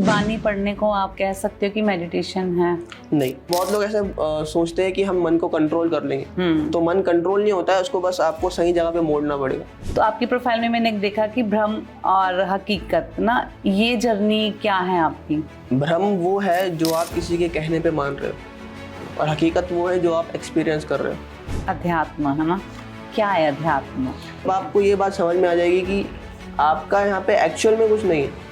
गुरबानी पढ़ने को आप कह सकते हो कि मेडिटेशन है? नहीं, बहुत लोग ऐसे सोचते हैं कि हम मन को कंट्रोल कर लेंगे, तो मन कंट्रोल नहीं होता है, उसको बस आपको सही जगह पे मोड़ना पड़ेगा। तो आपकी प्रोफाइल में मैंने देखा कि भ्रम और हकीकत ना, ये जर्नी क्या है आपकी? भ्रम वो है जो आप किसी के कहने पे मान रहे हो, और हकीकत वो है जो आप एक्सपीरियंस कर रहे हो। अध्यात्म है ना, क्या है अध्यात्म? अब आपको ये बात समझ में आ जाएगी कि आपका यहाँ पे एक्चुअल में कुछ नहीं है,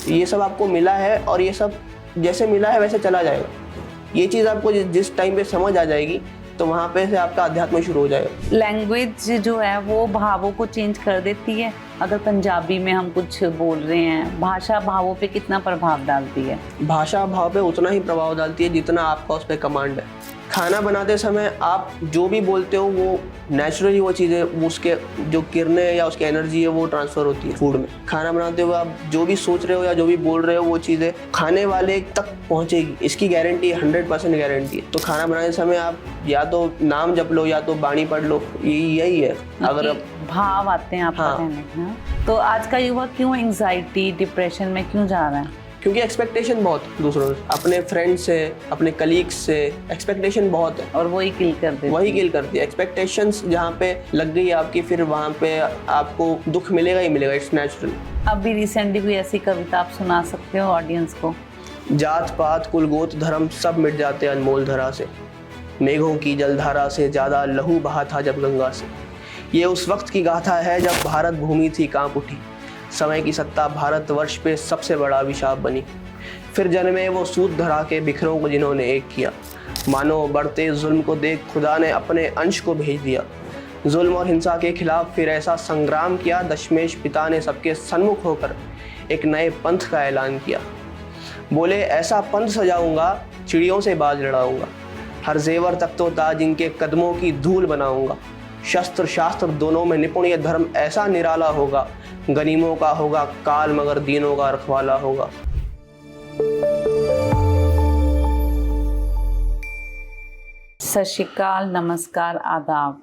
ये सब आपको मिला है और ये सब जैसे मिला है वैसे चला जाएगा। ये चीज़ आपको जिस टाइम पे समझ आ जाएगी तो वहाँ पे से आपका अध्यात्म शुरू हो जाएगा। लैंग्वेज जो है वो भावों को चेंज कर देती है। अगर पंजाबी में हम कुछ बोल रहे हैं, भाषा भावों पे कितना प्रभाव डालती है? भाषा भाव पे उतना ही प्रभाव डालती है जितना आपका उस पर कमांड है। खाना बनाते समय आप जो भी बोलते हो वो नेचुरली वो चीज़ें, उसके जो किरणें या उसकी एनर्जी है वो ट्रांसफ़र होती है फूड में। खाना बनाते हुए आप जो भी सोच रहे हो या जो भी बोल रहे हो वो चीज़ें खाने वाले तक पहुंचेगी, इसकी गारंटी 100% गारंटी है। तो खाना बनाते समय आप या तो नाम जप लो या तो बाणी पढ़ लो, यही है। अगर आप भाव आते हैं आपका कहने का। तो आज का युवा क्यों एंजाइटी डिप्रेशन में क्यों जा रहा है? क्योंकि एक्सपेक्टेशन बहुत दूसरों से, अपने फ्रेंड्स से, अपने कलीग्स से एक्सपेक्टेशन बहुत है और वही किल कर देती है। वही किल करती है। एक्सपेक्टेशंस जहाँ पे लग गई आपकी, फिर वहाँ पे आपको दुख मिलेगा ही मिलेगा, इट्स नेचुरल। अभी रिसेंटली कोई ऐसी कविता आप सुना सकते हो ऑडियंस को? जात पात कुल गोत धर्म सब मिट जाते अनमोल धरा से, मेघों की जलधारा से ज्यादा लहू बहा था जब गंगा से। ये उस वक्त की गाथा है जब भारत भूमि थी कांप उठी, समय की सत्ता भारतवर्ष पे सबसे बड़ा अभिशाप बनी। फिर जन्मे वो सूद धरा के बिखरों को जिन्होंने एक किया, मानो बढ़ते जुल्म को देख खुदा ने अपने अंश को भेज दिया। जुल्म और हिंसा के खिलाफ फिर ऐसा संग्राम किया, दशमेश पिता ने सबके सन्मुख होकर एक नए पंथ का ऐलान किया। बोले ऐसा पंथ सजाऊंगा, चिड़ियों से बाज लड़ाऊंगा, हर जेवर तख्तो ताज इनके कदमों की धूल बनाऊंगा। शस्त्र शास्त्र दोनों में निपुण ये धर्म ऐसा निराला होगा, गनीमों का होगा काल मगर दीनों का रखवाला होगा। सत श्री अकाल, नमस्कार, आदाब।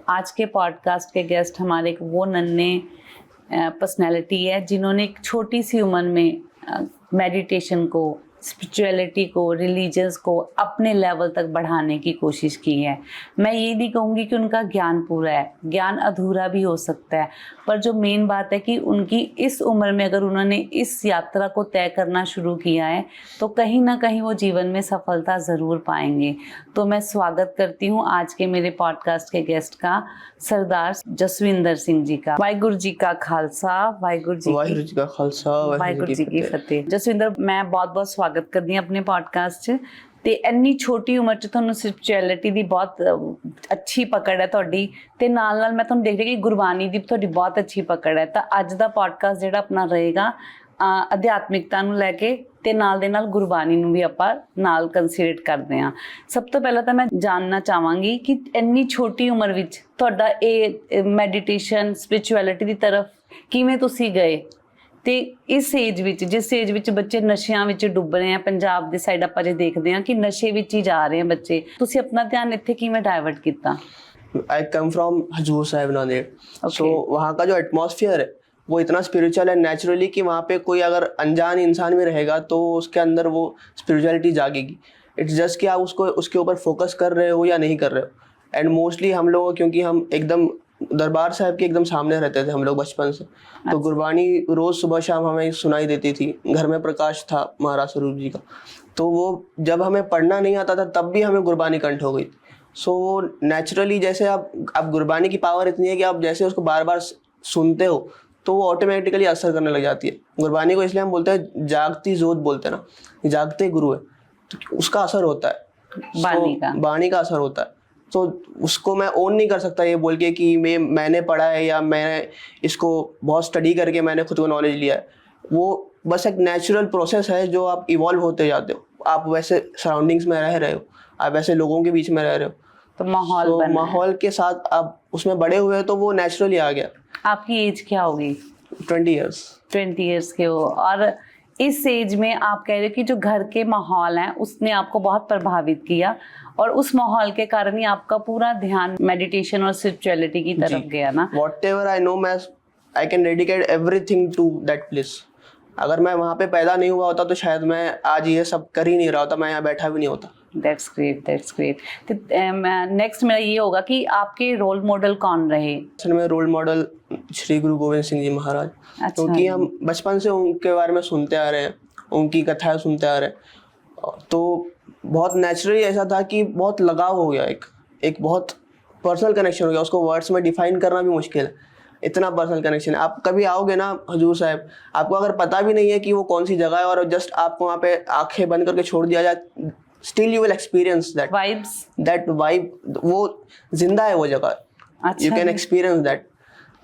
आज के पॉडकास्ट के गेस्ट हमारे वो नन्हे पर्सनैलिटी है जिन्होंने एक छोटी सी उम्र में मेडिटेशन को, स्पिरिचुअलिटी को, रिलीजन्स को अपने लेवल तक बढ़ाने की कोशिश की है। मैं ये नहीं कहूँगी कि उनका ज्ञान पूरा है, ज्ञान अधूरा भी हो सकता है, पर जो मेन बात है कि उनकी इस उम्र में अगर उन्होंने इस यात्रा को तय करना शुरू किया है तो कहीं ना कहीं वो जीवन में सफलता ज़रूर पाएंगे। तो मैं स्वागत करती हूँ आज के मेरे पॉडकास्ट के गेस्ट का, सरदार जसविंदर सिंह जी का। वाहिगुरु जी का खालसा, वाहिगुरु जी का खालसा, वाहिगुरु जी की फतेह। जसविंदर, मैं बहुत बहुत स्वागत करदी हां अपने पॉडकास्ट 'ਚ। ਤੇ ਇੰਨੀ ਛੋਟੀ ਉਮਰ 'ਚ ਤੁਹਾਨੂੰ ਸਪਿਰਿਚੁਅਲਿਟੀ ਦੀ ਬਹੁਤ ਅੱਛੀ ਪਕੜ ਹੈ ਤੁਹਾਡੀ, ਤੇ ਨਾਲ ਮੈਂ ਤੁਹਾਨੂੰ ਦੇਖ ਰਹੀ ਕਿ ਗੁਰਬਾਣੀ ਦੀ ਤੁਹਾਡੀ ਬਹੁਤ ਅੱਛੀ ਪਕੜ ਹੈ। ਤਾਂ ਅੱਜ ਦਾ ਪੋਡਕਾਸਟ ਜਿਹੜਾ ਆਪਣਾ ਰਹੇਗਾ ਅਧਿਆਤਮਿਕਤਾ ਨੂੰ ਲੈ ਕੇ, ਤੇ ਨਾਲ ਦੇ ਨਾਲ ਗੁਰਬਾਣੀ ਨੂੰ ਵੀ ਆਪਾਂ ਨਾਲ ਕੰਸੀਡਰ ਕਰਦੇ ਹਾਂ। ਸਭ ਤੋਂ ਪਹਿਲਾਂ ਤਾਂ ਮੈਂ ਜਾਣਨਾ ਚਾਹਾਂਗੀ ਕਿ ਇੰਨੀ ਛੋਟੀ ਉਮਰ ਵਿੱਚ ਤੁਹਾਡਾ ਇਹ ਮੈਡੀਟੇਸ਼ਨ, ਸਪਿਰਿਚੁਅਲਿਟੀ ਦੀ ਤਰਫ ਕਿਵੇਂ ਤੁਸੀਂ ਗਏ? ਤੇ ਇਸ ਏਜ ਵਿੱਚ, ਜਿਸ ਏਜ ਵਿੱਚ ਬੱਚੇ ਨਸ਼ਿਆਂ ਵਿੱਚ ਡੁੱਬ ਰਹੇ ਆ, ਪੰਜਾਬ ਦੇ ਸਾਈਡ ਆਪਾਂ ਜੇ ਦੇਖਦੇ ਹਾਂ ਕਿ ਨਸ਼ੇ ਵਿੱਚ ਹੀ ਜਾ ਰਹੇ ਆ ਬੱਚੇ, ਤੁਸੀਂ ਆਪਣਾ ਧਿਆਨ ਇੱਥੇ ਕਿਵੇਂ ਡਾਇਵਰਟ ਕੀਤਾ? आई कम फ्रॉम हजूर साहिब नांदेड़, सो वहाँ का जो एटमॉस्फेयर है वो इतना स्पिरिचुअल है नेचुरली कि वहाँ पे कोई अगर अनजान इंसान भी रहेगा तो उसके अंदर वो स्पिरिचुअलिटी जागेगी। इट्स जस्ट कि आप उसको उसके ऊपर फोकस कर रहे हो या नहीं कर रहे हो। एंड मोस्टली हम लोग, क्योंकि हम एकदम दरबार साहब के एकदम सामने रहते थे हम लोग बचपन से, तो गुरबानी रोज़ सुबह शाम हमें सुनाई देती थी। घर में प्रकाश था महाराज स्वरूप जी का, तो वो जब हमें पढ़ना नहीं आता था तब भी हमें गुरबानी कंठ हो गई। सो नेचुरली जैसे आप गुरबानी की पावर इतनी है कि आप जैसे उसको बार बार सुनते हो तो वो ऑटोमेटिकली असर करने लग जाती है। गुरबानी को इसलिए हम बोलते हैं जागती जोत, बोलते हैं ना, जागते गुरु है, तो उसका असर होता है, बाणी का असर होता है। तो उसको मैं ओन नहीं कर सकता ये बोल के कि मैंने पढ़ा है या मैंने इसको बहुत स्टडी करके मैंने खुद को नॉलेज लिया है। वो बस एक नेचुरल प्रोसेस है जो आप इवॉल्व होते जाते हो। आप वैसे सराउंडिंग्स में रह रहे हो, आप वैसे लोगों के बीच में रह रहे हो, तो माहौल के साथ आप उसमें बड़े हुए तो वो नेचुरली आ गया। आपकी एज क्या होगी? 20 ईयर्स। 20 ईयर्स के हो, और इस एज में आप कह रहे हो कि जो घर के माहौल हैं उसने आपको बहुत प्रभावित किया, और उस माहौल के कारण ही आपका पूरा ध्यान मेडिटेशन और स्पिरिचुअलिटी की तरफ गया ना? Whatever I know, I can dedicate everything to that place. अगर मैं वहाँ पे पैदा नहीं हुआ होता तो शायद मैं आज ये सब कर ही नहीं रहा होता, मैं यहाँ बैठा भी नहीं होता। That's great, that's great. Next मेरा ये होगा कि आपके रोल मॉडल कौन रहे? असल में रोल मॉडल श्री गुरु गोविंद सिंह जी महाराज, अच्छा क्योंकि जी। हम बचपन से उनके बारे में सुनते आ रहे हैं, उनकी कथाएं सुनते आ रहे हैं, तो बहुत नेचुरली ऐसा था कि बहुत लगाव हो गया, एक बहुत पर्सनल कनेक्शन हो गया। उसको वर्ड्स में डिफाइन करना भी मुश्किल है, इतना पर्सनल कनेक्शन है। आप कभी आओगे ना हजूर साहब, आपको अगर पता भी नहीं है कि वो कौन सी जगह है और जस्ट आपको वहाँ पे आंखें बंद करके छोड़ दिया जाए, still you will experience that vibe, वो जिंदा है वो जगह। अच्छा यू कैन जी। एक्सपीरियंस दैट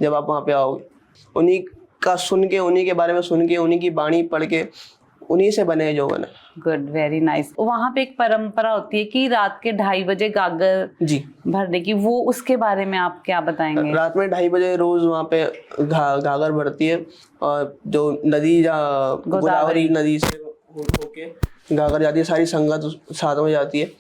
जब आप वहाँ पे आओगे। उन्हीं का सुन के, उन्हीं के बारे में सुन के, उन्हीं की बाणी पढ़ के, उन्हीं से बने जो बने। Good, very nice. वहाँ पे एक परंपरा होती है कि रात के 2:30 बजे गागर जी भरने की, वो उसके बारे में आप क्या बताएंगे? रात में 2:30 बजे रोज वहाँ पे घाघर भरती है, और जो नदी गोदावरी नदी से होके घाघर जाती है, सारी संगत साथ में जाती है।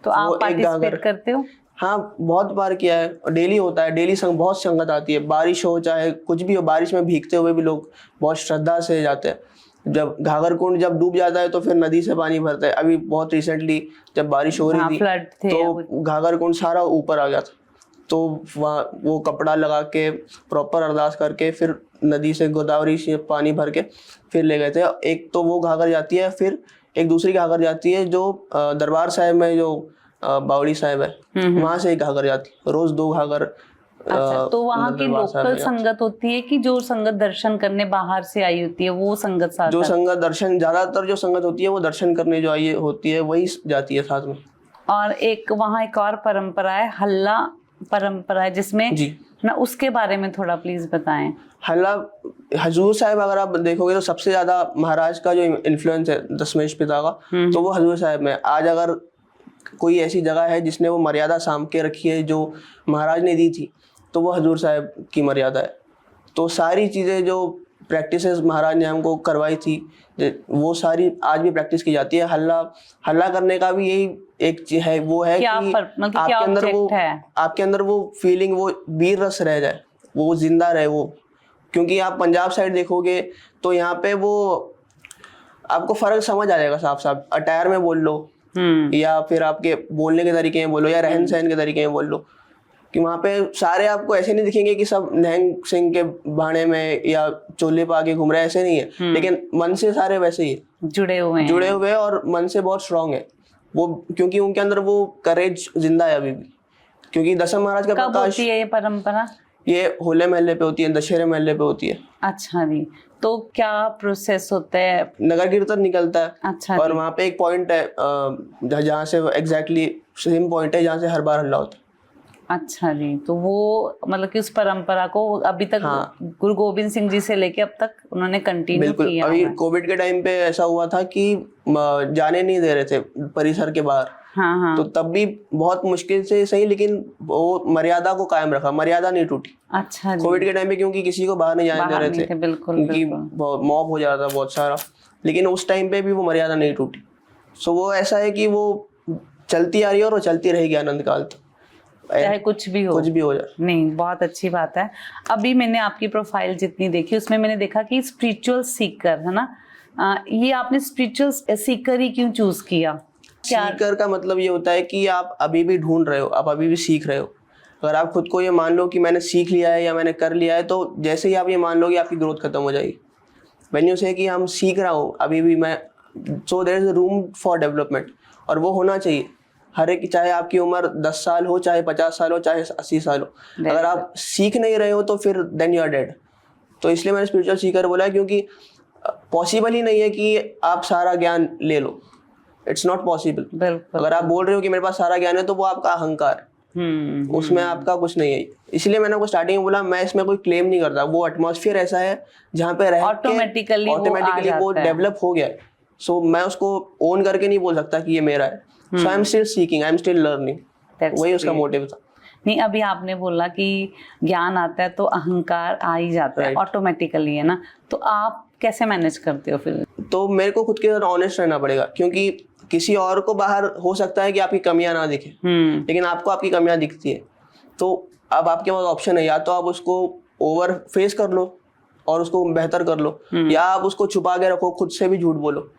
तो आप पार्टिसिपेट करते हो? हाँ, बहुत बार किया है, डेली होता है, डेली बहुत संगत आती है, बारिश हो चाहे कुछ भी हो, बारिश में भीगते हुए भी लोग बहुत श्रद्धा से जाते हैं। जब घाघर कुंड जब डूब जाता है तो फिर नदी से पानी भरता है। अभी बहुत रिसेंटली जब बारिश हो रही थी फ्लड थे तो घाघर कुंड सारा ऊपर आ गया था, तो वहाँ वो कपड़ा लगा के प्रॉपर अरदास करके फिर नदी से गोदावरी से पानी भर के फिर ले गए थे। एक तो वो घाघर जाती है, फिर एक दूसरी घाघर जाती है जो दरबार साहिब में जो बावड़ी साहिब है, वहां से एक घाघर जाती है, रोज 2 घाघर। अच्छा, तो वहाँ की लोकल संगत होती है कि जो संगत दर्शन करने बाहर से आई होती है वो संगत साथ? जो संगत दर्शन, ज्यादातर जो संगत होती है वो दर्शन करने जो आई होती है वही जाती है साथ में। और एक वहाँ एक और परंपरा है, हल्ला परंपरा है, जिसमें जी ना, उसके बारे में थोड़ा प्लीज बताएं। हल्ला हजूर साहिब अगर आप देखोगे तो सबसे ज्यादा महाराज का जो इन्फ्लुएंस है दशमेश पिता का, तो वो हजूर साहिब में। आज अगर कोई ऐसी जगह है जिसने वो मर्यादा साम के रखी है जो महाराज ने दी थी, तो वो हजूर साहिब की मर्यादा है। तो सारी चीज़ें जो प्रैक्टिसेस महाराज ने हमको करवाई थी, वो सारी आज भी प्रैक्टिस की जाती है। हल्ला करने का भी यही एक चीज है, वो है कि आपके अंदर वो फीलिंग, वो वीर रस रह जाए, वो जिंदा रहे वो। क्योंकि आप पंजाब साइड देखोगे तो यहाँ पे वो आपको फर्क समझ आ जाएगा साफ साफ। अटायर में बोल लो या फिर आपके बोलने के तरीके में बोलो या रहन सहन के तरीके में बोल लो, कि वहाँ पे सारे आपको ऐसे नहीं दिखेंगे कि सब नहंग सिंह के बाणे में या चोले पा के घूम रहे हैं, ऐसे नहीं है। लेकिन मन से सारे वैसे ही जुड़े हुए और मन से बहुत स्ट्रांग है वो, क्योंकि उनके अंदर वो करेज जिंदा है अभी भी। क्योंकि दशम महाराज का प्रकाश। कब होती है ये परंपरा? ये होले महल्ले पे होती है, दशहरे महल्ले पे होती है। अच्छा जी, तो क्या प्रोसेस होता है? नगर कीर्तन निकलता है। अच्छा, और वहाँ पे एक पॉइंट है जहाँ से एग्जैक्टली सेम पॉइंट है जहाँ से हर बार हल्ला होता है। अच्छा जी, तो वो मतलब कि उस परंपरा को अभी तक गुरु गोविंद सिंह जी से लेके अब तक उन्होंने कंटिन्यू किया। अभी कोविड के टाइम पे ऐसा हुआ था कि जाने नहीं दे रहे थे परिसर के बाहर। हाँ। तो तब भी बहुत मुश्किल से सही, लेकिन वो मर्यादा को कायम रखा, मर्यादा नहीं टूटी। अच्छा जी। कोविड के टाइम पे क्योंकि किसी को बाहर नहीं जाने दे रहे थे, क्योंकि मॉब हो जाता था बहुत सारा, लेकिन उस टाइम पे भी वो मर्यादा नहीं टूटी। सो वो ऐसा है कि वो चलती आ रही है और वो चलती रहेगी अनंत काल तक, चाहे कुछ भी हो जाए। नहीं, बहुत अच्छी बात है। अभी मैंने आपकी प्रोफाइल जितनी देखी उसमें मैंने देखा कि स्पिरिचुअल सीकर है ना, ये आपने स्पिरिचुअल सीकर ही क्यों चूज किया? सीकर का मतलब ये होता है कि आप अभी भी ढूंढ रहे हो, आप अभी भी सीख रहे हो। अगर आप खुद को ये मान लो कि मैंने सीख लिया है या मैंने कर लिया है, तो जैसे ही आप ये मान लोगे आपकी ग्रोथ खत्म हो जाएगी। व्हेन यू से कि हम सीख रहा हूँ अभी भी मैं, so there is room for development, और वो होना चाहिए हर एक, चाहे आपकी उम्र 10 साल हो, चाहे 50 साल हो, चाहे 80 साल हो। अगर आप सीख नहीं रहे हो तो फिर देन यू आर डेड। तो इसलिए मैंने स्पिरिचुअल सीकर बोला है, क्योंकि पॉसिबल ही नहीं है कि आप सारा ज्ञान ले लो। It's not possible. अगर आप बोल रहे हो कि मेरे पास सारा ज्ञान है, तो वो आपका अहंकार है, उसमें आपका कुछ नहीं है। इसलिए मैंने आपको स्टार्टिंग में बोला, मैं इसमें कोई क्लेम नहीं करता। वो एटमॉस्फेयर ऐसा है जहाँ पे रह ऑटोमेटिकली वो डेवलप हो गया है। सो मैं उसको ओन करके नहीं बोल सकता कि ये मेरा है। So I am still seeking, I am still learning. वही उसका मोटिव था। नहीं, अभी आपने बोला कि ज्ञान आता है तो अहंकार आ ही जाता है ऑटोमेटिकली, है ना? तो आप कैसे मैनेज करते हो फिर? तो मेरे को खुद के साथ ऑनेस्ट रहना पड़ेगा, क्योंकि किसी और को बाहर हो सकता है कि आपकी कमियां ना दिखे, लेकिन आपको आपकी कमियां दिखती है। तो अब आपके पास ऑप्शन है, या तो आप उसको ओवर फेस कर लो और उसको बेहतर कर लो, या आप उसको छुपा के रखो, खुद से भी झूठ बोलो।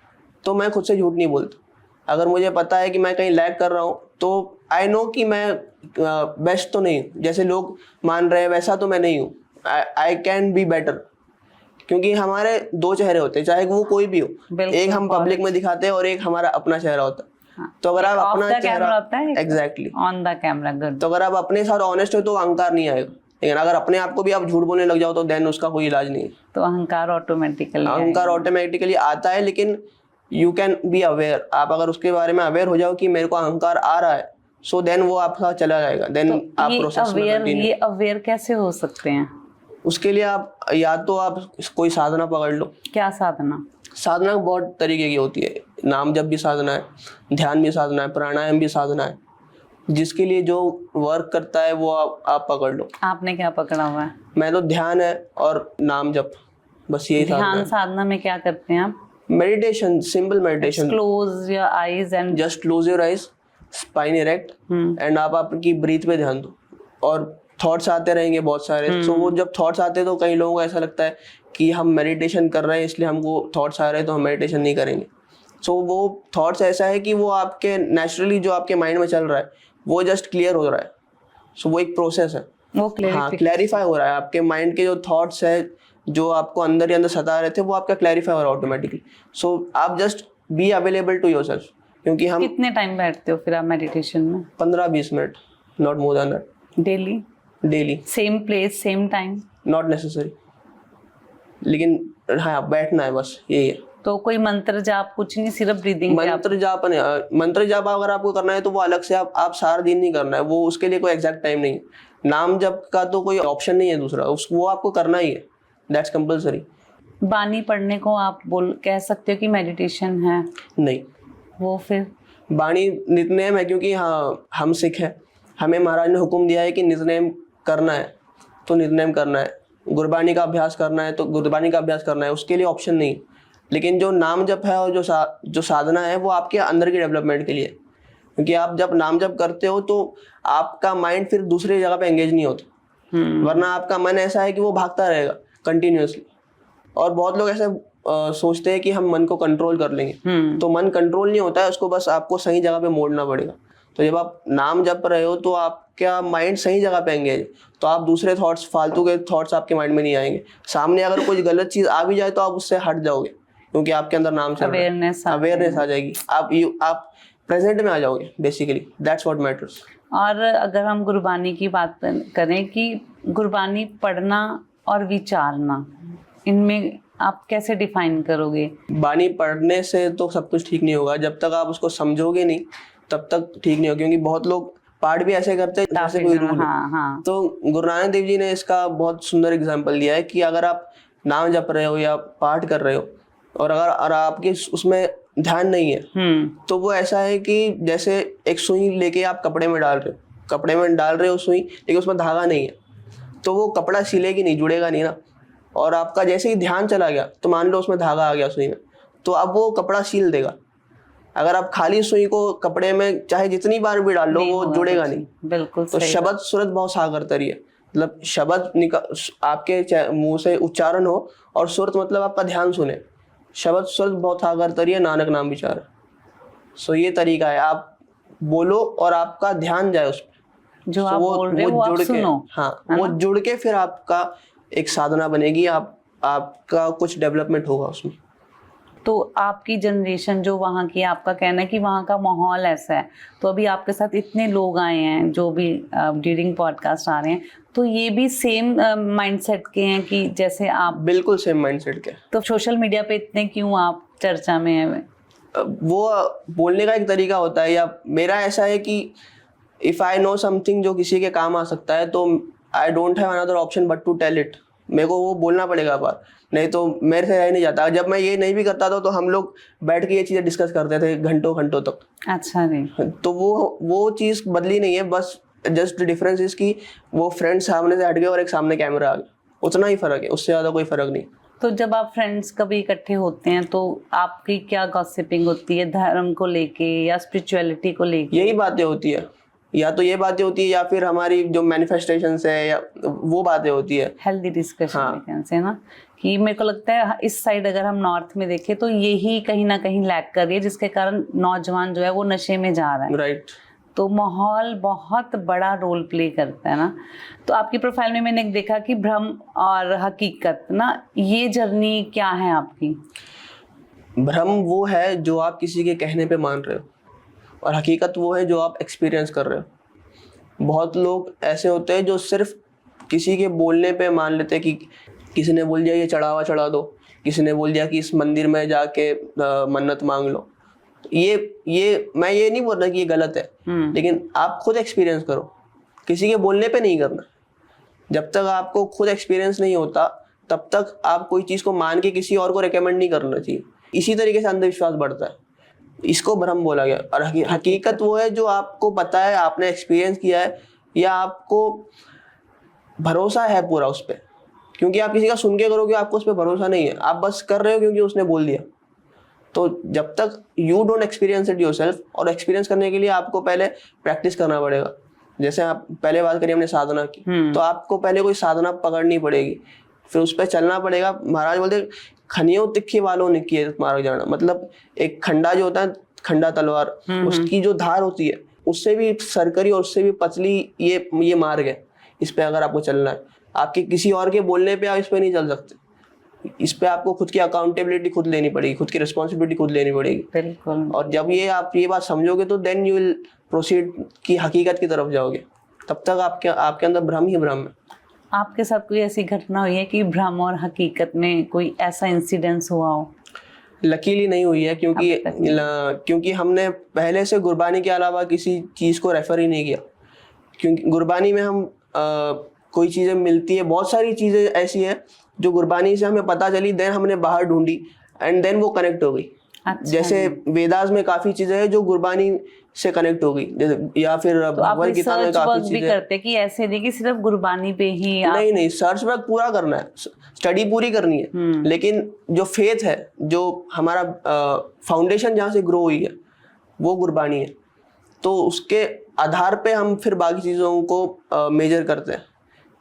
तो मैं खुद से झूठ नहीं बोलता। अगर मुझे पता है कि मैं कहीं लैग कर रहा हूँ तो आई नो कि मैं बेस्ट तो नहीं हूँ, जैसे लोग मान रहे हैं वैसा तो मैं नहीं हूँ। आई कैन बी बेटर, क्योंकि हमारे दो चेहरे होते हैं, चाहे वो कोई भी हो। एक हम पब्लिक में दिखाते हैं और एक हमारा अपना चेहरा होता है। तो अगर आप अपना चेहरा, exactly, on the camera, good. तो अगर आप अपने साथ ऑनेस्ट हो तो अहंकार नहीं आएगा। लेकिन अगर अपने आप को भी आप झूठ बोलने लग जाओ तो देन उसका कोई इलाज नहीं है। तो अहंकार ऑटोमेटिकली आता है, लेकिन यू कैन बी अवेयर। आप अगर उसके बारे में अवेयर हो जाओ कि मेरे को अहंकार आ रहा है, सो देन वो आपका चला जाएगा। देन आप प्रोसेस में कंटिन्यू। ये अवेयर कैसे हो सकते हैं? उसके लिए आप या तो आप कोई साधना पकड़ लो। क्या साधना? साधना बहुत तरीके की होती है। नाम जप भी साधना है, ध्यान भी साधना है, प्राणायाम भी साधना है। जिसके लिए जो वर्क करता है वो आप पकड़ लो। आपने क्या पकड़ा हुआ है? मैं तो ध्यान है और नाम जप, बस यही साधना है। ध्यान साधना में क्या करते हैं आप? Meditation, simple meditation. Close your eyes and just close your eyes, spine erect, and आप आपकी ब्रीथ पे ध्यान दो। और थॉट्स आते रहेंगे बहुत सारे। सो वो जब थॉट्स आते हैं तो कई लोगों को ऐसा लगता है कि हम मेडिटेशन कर रहे हैं इसलिए हमको थॉट्स आ रहे हैं तो हम मेडिटेशन नहीं करेंगे। सो वो थॉट्स ऐसा है कि वो आपके नेचुरली जो आपके माइंड में चल रहा है वो जस्ट क्लियर हो रहा है। सो वो एक प्रोसेस है, वो क्लैरिफाई हो रहा है। आपके माइंड के जो थॉट्स है जो आपको अंदर ही अंदर सता रहे थे वो आपका क्लैरिफाई हो रहा है ऑटोमेटिकली। सो आप just be available to yourself. क्योंकि हम कितने टाइम बैठते हो फिर आप मेडिटेशन में? 15-20 minute, not more than that. Daily same place same time? Not necessary, लेकिन हाँ बैठना है, बस यही है। तो कोई मंत्र जाप कुछ नहीं, सिर्फ ब्रीदिंग? मंत्र जाप अगर आपको करना है तो वो अलग से आप सारा दिन नहीं करना है, वो उसके लिए कोई एग्जैक्ट टाइम नहीं है। नाम जप का तो कोई ऑप्शन नहीं है दूसरा, वो आपको करना ही है, दैट्स कंपल्सरी। बानी पढ़ने को आप कह सकते हो कि मेडिटेशन है? नहीं, वो फिर बाणी नितनेम है, क्योंकि हाँ हम सिख हैं, हमें महाराज ने हुक्म दिया है कि नितनेम करना है तो नितनेम करना है, गुरबानी का अभ्यास करना है तो गुरबानी का अभ्यास करना है, उसके लिए ऑप्शन नहीं। लेकिन जो नाम जप है और जो साधना है वो आपके अंदर की डेवलपमेंट के लिए, क्योंकि आप जब नाम जप करते हो तो आपका माइंड फिर दूसरी जगह पे एंगेज नहीं होता। वरना आपका मन ऐसा है कि वो भागता रहेगा कंटिन्यूअसली। और बहुत लोग ऐसे सोचते हैं कि हम मन को कंट्रोल कर लेंगे, तो मन कंट्रोल नहीं होता है, उसको बस आपको सही जगह पे मोड़ना पड़ेगा। तो जब आप नाम जप रहे हो तो आपका माइंड सही जगह पे एंगेज, तो आप दूसरे थॉट्स, फालतू के थॉट्स आपके माइंड में नहीं आएंगे। सामने अगर कोई गलत चीज आ भी जाए तो आप उससे हट जाओगे, क्योंकि आपके अंदर नाम चल रहा है, अवेयरनेस आ जाएगी, आप प्रेजेंट में आ जाओगे। Basically that's what matters. और अगर हम गुरबानी की बात करें कि गुरबानी पढ़ना और विचारना, इनमें आप कैसे डिफाइन करोगे? बानी पढ़ने से तो सब कुछ ठीक नहीं होगा, जब तक आप उसको समझोगे नहीं तब तक ठीक नहीं होगा। क्योंकि बहुत लोग पाठ भी ऐसे करते हैं जैसे कोई रूल। हाँ। तो गुरु नानक देव जी ने इसका बहुत सुंदर एग्जाम्पल दिया है कि अगर आप नाम जप रहे हो या पाठ कर रहे हो और अगर आपके उसमें ध्यान नहीं है तो वो ऐसा है कि जैसे एक सुई लेके आप कपड़े में डाल रहे हो सुई, लेकिन उसमें धागा नहीं है, तो वो कपड़ा सिलेगी नहीं, जुड़ेगा नहीं ना। और आपका जैसे ही ध्यान चला गया तो मान लो उसमें धागा आ गया सुई में, तो अब वो कपड़ा सील देगा। अगर आप खाली सुई को कपड़े में चाहे जितनी बार भी डाल लो वो जुड़ेगा नहीं। बिल्कुल। तो शब्द सूरत बहुत सागर तरी है, मतलब शब्द आपके मुंह से उच्चारण हो और सूरत मतलब आपका ध्यान सुने। शब्द सूरत बहुत सागर तरी है, नानक नाम विचार। सो ये तरीका है, आप बोलो और आपका ध्यान जाए उस पर, जो आप बोल रहे हो वो आप सुनो। हाँ, वो जुड़ के फिर आपका एक साधना बनेगी, आपका कुछ डेवलपमेंट होगा उसमें। तो आपकी जनरेशन जो वहाँ की, आपका कहना है कि वहाँ का माहौल ऐसा है, तो अभी आपके साथ इतने लोग आए हैं जो भी ड्यूरिंग पॉडकास्ट आ रहे हैं, तो ये भी सेम माइंडसेट के हैं कि जैसे आप? बिल्कुल सेम माइंडसेट के। तो सोशल मीडिया पे इतने क्यों आप चर्चा में हैं? वो बोलने का एक तरीका होता है, या मेरा ऐसा है कि इफ आई नो समथिंग जो किसी के काम आ सकता है तो I don't have another option but to tell it. मेरे को वो बोलना पड़ेगा बार, नहीं तो मेरे से रह नहीं जाता। जब मैं ये नहीं भी करता था तो हम लोग बैठ के ये चीज़ें डिस्कस करते थे घंटों तक। अच्छा। नहीं तो वो चीज़ बदली नहीं है, बस जस्ट डिफरेंस इज कि वो फ्रेंड्स सामने से हट गए और एक सामने कैमरा आ गया, उतना ही फर्क है, उससे ज़्यादा कोई फर्क नहीं। तो जब आप फ्रेंड्स कभी इकट्ठे होते हैं तो आपकी क्या गॉसिपिंग होती है, धर्म को लेके या स्पिरिचुअलिटी को लेके? यही बातें होती है, या तो ये बातें होती है या फिर हमारी जो मैनिफेस्टेशन है या वो बातें होती है। हेल्दी डिस्कशन हाँ। से ना, कि मेरे को लगता है इस साइड अगर हम नॉर्थ में देखें तो यही कहीं ना कहीं लैक कर रही है, जिसके कारण नौजवान जो है वो नशे में जा रहा है। राइट। तो माहौल बहुत बड़ा रोल प्ले करता है ना। तो आपकी प्रोफाइल में मैंने देखा कि भ्रम और हकीकत ना, ये जर्नी क्या है आपकी? भ्रम वो है जो आप किसी के कहने पे मान रहे हो, और हकीकत वो है जो आप एक्सपीरियंस कर रहे हो। बहुत लोग ऐसे होते हैं जो सिर्फ किसी के बोलने पे मान लेते हैं कि किसी ने बोल दिया ये चढ़ावा चढ़ा दो, किसी ने बोल दिया कि इस मंदिर में जाके मन्नत मांग लो। ये मैं ये नहीं बोल रहा कि ये गलत है, लेकिन आप खुद एक्सपीरियंस करो, किसी के बोलने पे नहीं करना। जब तक आपको खुद एक्सपीरियंस नहीं होता तब तक आप कोई चीज़ को मान के किसी और को रिकमेंड नहीं करना चाहिए। इसी तरीके से अंधविश्वास बढ़ता है, इसको भ्रम बोला गया। और हकीकत वो है जो आपको पता है, आपने एक्सपीरियंस किया है, या आपको भरोसा है पूरा उस पर। क्योंकि आप किसी का सुन के करोगे, आपको उस पर भरोसा नहीं है, आप बस कर रहे हो क्योंकि उसने बोल दिया। तो जब तक you don't experience it yourself, और एक्सपीरियंस करने के लिए आपको पहले प्रैक्टिस करना पड़ेगा। जैसे आप पहले बात करिए हमने साधना की, तो आपको पहले कोई साधना पकड़नी पड़ेगी, फिर उस पर चलना पड़ेगा। महाराज बोलते खनियों तिखी वालों ने किए मार्ग जाना, मतलब एक खंडा जो होता है, खंडा तलवार, उसकी जो धार होती है उससे भी सरकरी और उससे भी पतली ये मार्ग है। इस पे अगर आपको चलना है, आपके किसी और के बोलने पे आप इस पे नहीं चल सकते। इस पे आपको खुद की अकाउंटेबिलिटी खुद लेनी पड़ेगी, खुद की रिस्पॉन्सिबिलिटी खुद लेनी पड़ेगी। बिल्कुल। और जब आप ये बात समझोगे तो देन यू विल प्रोसीड की हकीकत की तरफ जाओगे। तब तक आपके अंदर भ्रम ही भ्रम है। आपके साथ कोई ऐसी घटना हुई है कि भ्रम और हकीकत में कोई ऐसा इंसिडेंस हुआ हो? लकीली नहीं हुई है, क्योंकि हमने पहले से गुरबानी के अलावा किसी चीज़ को रेफर ही नहीं किया। क्योंकि गुरबानी में हम कोई चीज़ें मिलती है, बहुत सारी चीज़ें ऐसी हैं जो गुरबानी से हमें पता चली, देन हमने बाहर ढूंढी एंड देन वो कनेक्ट हो गई। अच्छा। जैसे वेदास में काफ़ी चीज़ें हैं जो गुरबानी से कनेक्ट हो गई, या फिर तो आप भगवद गीता में रिसर्च काफ़ी वर्क भी चीज़ें। करते कि ऐसे नहीं कि सिर्फ गुरबानी पे ही नहीं, सर्च वर्क पूरा करना है, स्टडी पूरी करनी है, लेकिन जो फेथ है, जो हमारा फाउंडेशन जहाँ से ग्रो हुई है वो गुरबानी है। तो उसके आधार पे हम फिर बाकी चीज़ों को मेजर करते हैं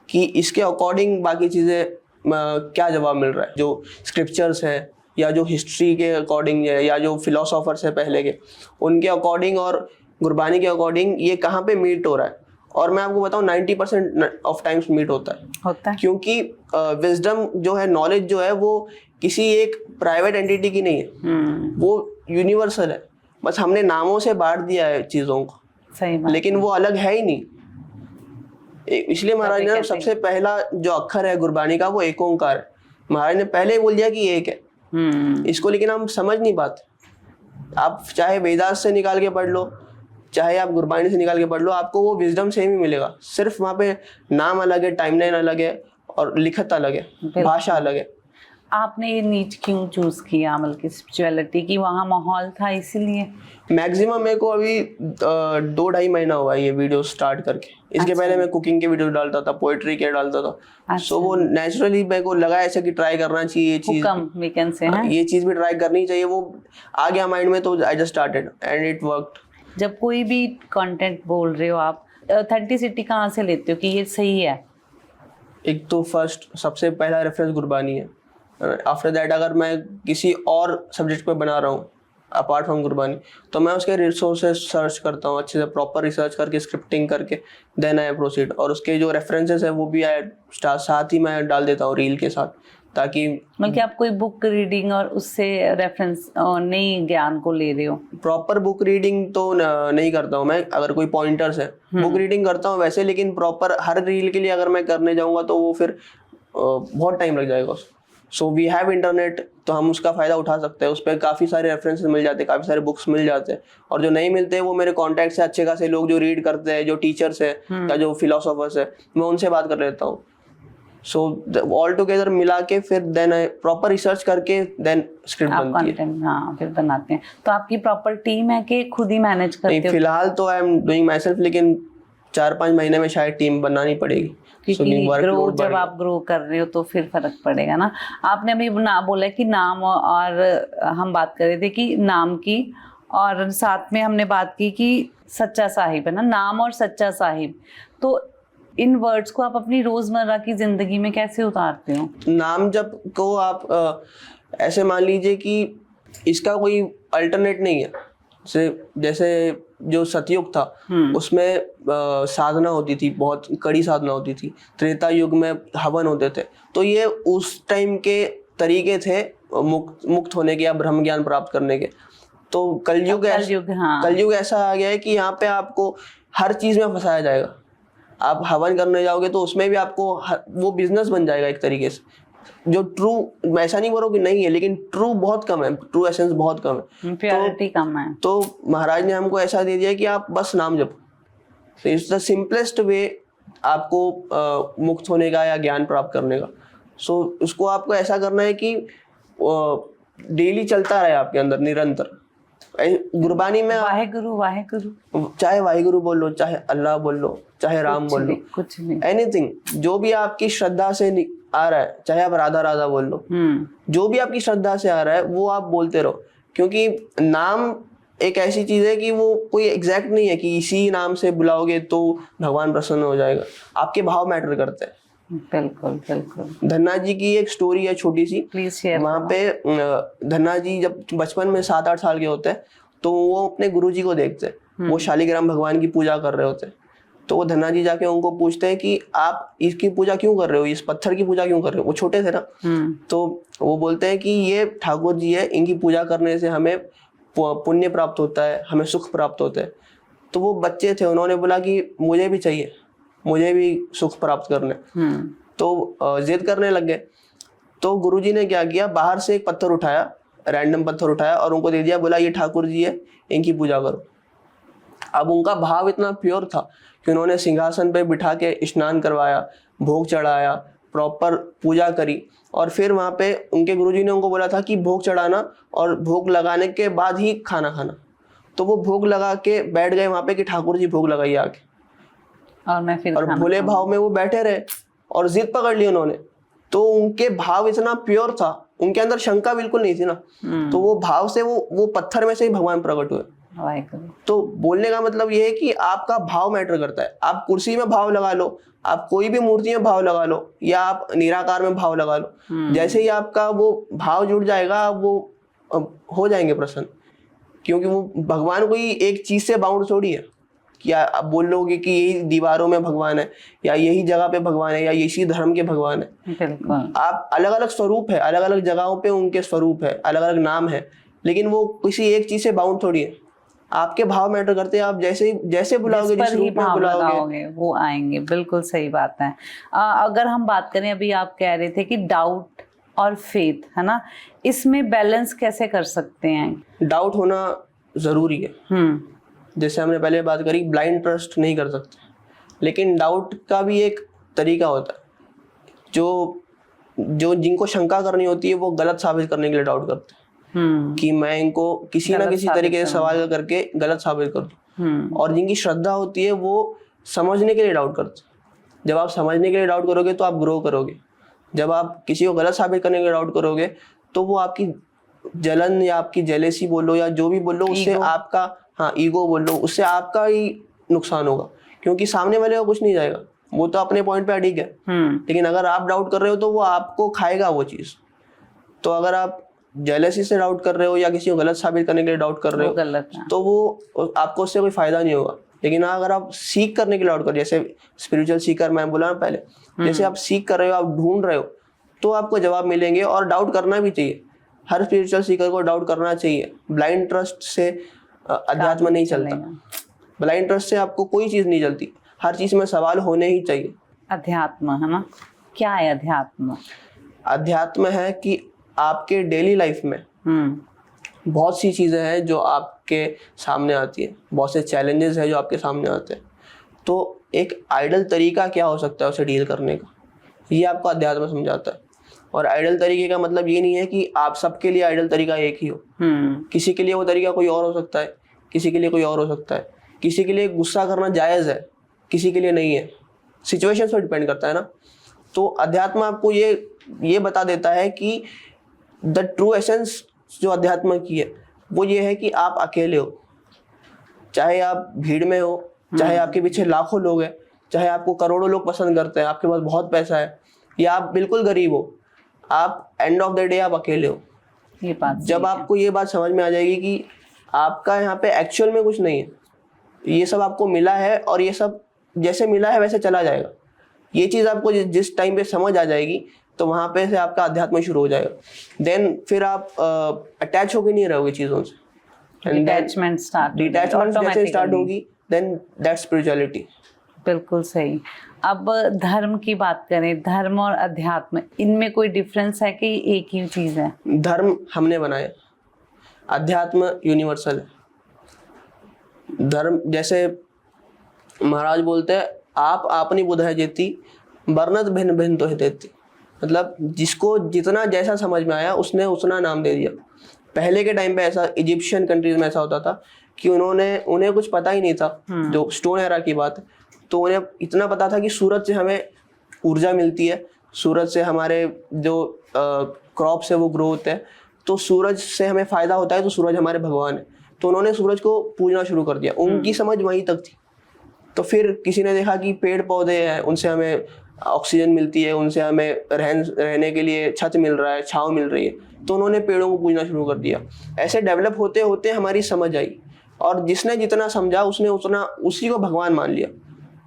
कि इसके अकॉर्डिंग बाकी चीज़ें क्या जवाब मिल रहा है। जो स्क्रिप्चर्स है, या जो हिस्ट्री के अकॉर्डिंग है, या जो फिलोसोफर्स है पहले के, उनके अकॉर्डिंग और गुरबानी के अकॉर्डिंग ये कहाँ पे मीट हो रहा है। और मैं आपको बताऊं 90% ऑफ टाइम्स मीट होता है। क्योंकि विजडम जो है, नॉलेज जो है, वो किसी एक प्राइवेट एंटिटी की नहीं है, वो यूनिवर्सल है। बस हमने नामों से बांट दिया है चीज़ों को, सही बात, लेकिन वो अलग है ही नहीं। इसलिए महाराज ने सबसे पहला जो अक्षर है गुरबानी का वो एक ओंकार है। महाराज ने पहले ही बोल दिया कि एक है। इसको लेकिन हम समझ नहीं पाते। आप चाहे वेदास से निकाल के पढ़ लो, चाहे आप गुरबानी से निकाल के पढ़ लो, आपको वो विजडम सेम ही मिलेगा। सिर्फ वहाँ पे नाम अलग है, टाइमलाइन अलग है, और लिखत अलग है, भाषा अलग है। आपने ये नीच क्यों चूज किया, मतलब की स्पिरिचुअलिटी की? वहाँ माहौल था इसीलिए? मैक्सिमम मेरे को अभी 2-2.5 महीना हुआ ये वीडियो स्टार्ट करके। इसके पहले मैं कुकिंग के वीडियो डालता था, पोएट्री के डालता था। सो वो नेचुरली मेरे को लगा ऐसा कि ट्राई करना चाहिए ये चीज, ये चीज भी ट्राई करनी चाहिए। वो आ गया माइंड में, तो I just started and it worked. जब कोई भी कंटेंट बोल रहे हो आप, ऑथेंटिसिटी कहाँ से लेते हो कि ये सही है? एक तो फर्स्ट सबसे पहला रेफरेंस गुरबानी है। आफ्टर दैट अगर मैं किसी और सब्जेक्ट पे बना रहा हूँ अपार्ट फ्रॉम गुरबानी, तो मैं उसके रिसोर्सेज सर्च करता हूँ, अच्छे से प्रॉपर रिसर्च करके, स्क्रिप्टिंग करके, देन आई प्रोसीड। और उसके जो रेफरेंसेस है वो भी साथ ही मैं डाल देता हूँ रील के साथ, ताकि मतलब आप कोई बुक रीडिंग और उससे रेफरेंस नई ज्ञान को ले रहे हो? प्रॉपर बुक रीडिंग तो नहीं करता हूँ मैं। अगर कोई पॉइंटर्स है, बुक रीडिंग करता हूँ वैसे, लेकिन प्रॉपर हर रील के लिए अगर मैं करने जाऊँगा तो वो फिर बहुत टाइम लग जाएगा उसको। सो वी हैव इंटरनेट, तो हम उसका फ़ायदा उठा सकते हैं। उस पर काफ़ी सारे रेफरेंसेस मिल जाते हैं, काफ़ी सारे बुक्स मिल जाते हैं। और जो नहीं मिलते हैं वो मेरे कॉन्टैक्ट्स है अच्छे खासे लोग जो रीड करते हैं, जो टीचर्स है या जो फिलोसोफर्स है, मैं उनसे बात कर लेता हूँ। सो ऑल टुगेदर मिला के फिर देन प्रॉपर रिसर्च करके देन स्क्रिप्ट बनती है। हाँ, फिर बनाते हैं। तो आपकी प्रॉपर टीम है कि खुद ही मैनेज करते हो? फिलहाल तो आई एम डूइंग माई सेल्फ, लेकिन 4-5 महीने में शायद टीम बनानी पड़ेगी। जब आप ग्रो कर रहे हो तो फिर फर्क पड़ेगा ना। आपने अभी बोला कि नाम, और हम बात कर रहे थे कि नाम की और साथ में हमने बात की कि सच्चा साहिब है ना, नाम और सच्चा साहिब, तो इन वर्ड्स को आप अपनी रोजमर्रा की जिंदगी में कैसे उतारते हो? नाम जब को आप ऐसे मान लीजिए कि इसका कोई अल्टरनेट नहीं है। जैसे जो सतयुग था उसमें साधना होती थी, बहुत कड़ी साधना होती थी। त्रेता युग में हवन होते थे। तो ये उस टाइम के तरीके थे मुक्त होने के या ब्रह्म ज्ञान प्राप्त करने के। तो कलयुग ऐसा आ गया है कि यहाँ पे आपको हर चीज में फंसाया जाएगा। आप हवन करने जाओगे तो उसमें भी आपको वो बिजनेस बन जाएगा एक तरीके से। जो ट्रू, मैं ऐसा नहीं बोल रहा हूँ कि नहीं है, लेकिन ट्रू बहुत कम है, ट्रू एसेंस बहुत कम है, प्योरिटी कम है। तो महाराज ने हमको ऐसा दे दिया कि आप बस नाम जपो। इट्स द सिंपलेस्ट वे आपको मुक्त होने का या ज्ञान प्राप्त करने का। सो उसको आपको ऐसा करना है कि डेली चलता रहे आपके अंदर निरंतर। गुरबानी में वाहेगुरु वाहेगुरु, चाहे वाहेगुरु बोल लो, चाहे अल्लाह बोल लो, चाहे राम बोल लो, कुछ नहीं, एनीथिंग जो भी आपकी श्रद्धा से आ रहा है, चाहे आप राधा राधा बोल लो, जो भी आपकी श्रद्धा से आ रहा है वो आप बोलते रहो। क्योंकि नाम एक ऐसी चीज है कि वो कोई एग्जैक्ट नहीं है कि इसी नाम से बुलाओगे तो भगवान प्रसन्न हो जाएगा। आपके भाव मैटर करते हैं। बिल्कुल बिल्कुल। धन्ना जी की एक स्टोरी है छोटी सी। Please share. वहाँ पे धन्ना जी जब बचपन में 7-8 साल के होते हैं तो वो अपने गुरुजी को देखते हैं, वो शालिग्राम भगवान की पूजा कर रहे होते हैं। तो वो धन्ना जी जाके उनको पूछते हैं कि आप इसकी पूजा क्यों कर रहे हो, इस पत्थर की पूजा क्यों कर रहे हो? वो छोटे थे ना। तो वो बोलते हैं कि ये ठाकुर जी है, इनकी पूजा करने से हमें पुण्य प्राप्त होता है, हमें सुख प्राप्त होता है। तो वो बच्चे थे, उन्होंने बोला कि मुझे भी चाहिए, मुझे भी सुख प्राप्त करने। तो जिद करने लग गए। तो गुरुजी ने क्या किया, बाहर से एक पत्थर उठाया, रैंडम पत्थर उठाया और उनको दे दिया, बोला ये ठाकुर जी है, इनकी पूजा करो। अब उनका भाव इतना प्योर था कि उन्होंने सिंहासन पे बिठा के स्नान करवाया, भोग चढ़ाया, प्रॉपर पूजा करी। और फिर वहाँ पे उनके गुरुजी ने उनको बोला था कि भोग चढ़ाना और भोग लगाने के बाद ही खाना खाना। तो वो भोग लगा के बैठ गए वहाँ पे कि ठाकुर जी भोग लगाइए आके, और भोले भाव में वो बैठे रहे और जिद पकड़ ली उन्होंने। तो उनके भाव इतना प्योर था, उनके अंदर शंका बिल्कुल नहीं थी ना। तो वो भाव से वो पत्थर में से ही भगवान प्रकट हुए। तो बोलने का मतलब ये है कि आपका भाव मैटर करता है। आप कुर्सी में भाव लगा लो, आप कोई भी मूर्ति में भाव लगा लो, या आप निराकार में भाव लगा लो, जैसे ही आपका वो भाव जुड़ जाएगा वो हो जाएंगे प्रसन्न। क्योंकि वो भगवान कोई एक चीज से बाउंड थोड़ी है कि आप बोल लोगे कि यही दीवारों में भगवान है, या यही जगह पे भगवान है, या इसी धर्म के भगवान है। आप अलग अलग स्वरूप है, अलग अलग जगहों पे उनके स्वरूप है, अलग अलग नाम है, लेकिन वो किसी एक चीज से बाउंड थोड़ी है। आपके भाव मैटर करते हैं। आप जैसे बुलाओगे, जिस रूप में बुलाओगे वो आएंगे। बिल्कुल सही बात है। अगर हम बात करें, अभी आप कह रहे थे कि डाउट और फेथ है ना, इसमें बैलेंस कैसे कर सकते हैं? डाउट होना जरूरी है। जैसे हमने पहले बात करी, ब्लाइंड ट्रस्ट नहीं कर सकते, लेकिन डाउट का भी एक तरीका होता है। जो जिनको शंका करनी होती है वो गलत साबित करने के लिए डाउट करते हैं कि मैं इनको किसी ना किसी तरीके से सवाल करके गलत साबित कर दूं। और जिनकी श्रद्धा होती है वो समझने के लिए डाउट करते हैं। जब आप समझने के लिए डाउट करोगे तो आप ग्रो करोगे। जब आप किसी को गलत साबित करने के लिए डाउट करोगे तो वो आपकी जलन या आपकी जेलेसी बोलो या जो भी बोलो, उससे आपका ईगो बोलो, उससे आपका ही नुकसान होगा। क्योंकि सामने वाले को कुछ नहीं जाएगा, वो तो अपने पॉइंट पे अडिग है। लेकिन अगर आप डाउट कर रहे हो तो वो आपको खाएगा वो चीज। तो अगर आप जेलेसी से डाउट कर रहे हो या किसी को गलत साबित करने के लिए डाउट कर रहे हो तो वो आपको उससे कोई फायदा नहीं होगा। लेकिन अगर आप सीख करने के लिए डाउट कर, जैसे स्पिरिचुअल सीकर मैं बोला ना पहले, जैसे आप सीख कर रहे हो, आप ढूंढ रहे हो, तो आपको जवाब मिलेंगे। और डाउट करना भी चाहिए, हर स्पिरिचुअल सीकर को डाउट करना चाहिए। ब्लाइंड ट्रस्ट से अध्यात्म नहीं चलता, ब्लाइंड ट्रस्ट से आपको कोई चीज नहीं चलती, हर चीज में सवाल होने ही चाहिए। अध्यात्म है ना, क्या है अध्यात्म? अध्यात्म है कि आपके डेली लाइफ में बहुत सी चीजें हैं जो आपके सामने आती है, बहुत से चैलेंजेस हैं जो आपके सामने आते हैं। तो एक आइडल तरीका क्या हो सकता है उसे डील करने का, ये आपको अध्यात्म समझाता है। और आइडल तरीके का मतलब ये नहीं है कि आप सबके लिए आइडल तरीका एक ही हो। किसी के लिए वो तरीका कोई और हो सकता है, किसी के लिए कोई और हो सकता है। किसी के लिए गुस्सा करना जायज़ है, किसी के लिए नहीं है, सिचुएशन पर डिपेंड करता है ना। तो अध्यात्म आपको ये बता देता है कि द ट्रू एसेंस जो अध्यात्म की है वो ये है कि आप अकेले हो, चाहे आप भीड़ में हो, चाहे आपके पीछे लाखों लोग हैं, चाहे आपको करोड़ों लोग पसंद करते हैं, आपके पास बहुत पैसा है, या आप बिल्कुल गरीब हो, आप एंड ऑफ द डे आप अकेले हो। ये बात जब आपको ये बात समझ में आ जाएगी कि आपका यहाँ पे एक्चुअल में कुछ नहीं है, ये सब आपको मिला है और ये सब जैसे मिला है वैसे चला जाएगा, ये चीज़ आपको जिस टाइम पे समझ आ जाएगी तो वहाँ पे से आपका अध्यात्म शुरू हो जाएगा। देन फिर आप अटैच होके नहीं रहोगे चीज़ों से, डिटैचमेंट जैसे स्टार्ट होगी, देन दैट्स स्पिरिचुअलिटी। बिल्कुल सही। अब धर्म की बात करें, धर्म और अध्यात्म, इनमें कोई डिफरेंस है कि एक ही चीज है? धर्म हमने बनाया, अध्यात्म यूनिवर्सल है। धर्म जैसे महाराज बोलते हैं, आप आपनी बुध है जेती वर्णत भिन्न भिन्न तो है देती, मतलब जिसको जितना जैसा समझ में आया उसने उतना नाम दे दिया। पहले के टाइम पे ऐसा, इजिप्शियन कंट्रीज में ऐसा होता था कि उन्हें कुछ पता ही नहीं था, जो स्टोन एरा की बात है, तो उन्हें इतना पता था कि सूरज से हमें ऊर्जा मिलती है, सूरज से हमारे जो क्रॉप्स है वो ग्रो होते हैं, तो सूरज से हमें फायदा होता है, तो सूरज हमारे भगवान है, तो उन्होंने सूरज को पूजना शुरू कर दिया। उनकी समझ वहीं तक थी। तो फिर किसी ने देखा कि पेड़ पौधे हैं, उनसे हमें ऑक्सीजन मिलती है, उनसे हमें रहने के लिए छत मिल रहा है, छांव मिल रही है, तो उन्होंने पेड़ों को पूजना शुरू कर दिया। ऐसे डेवलप होते होते हमारी समझ आई, और जिसने जितना समझा उसने उतना उसी को भगवान मान लिया।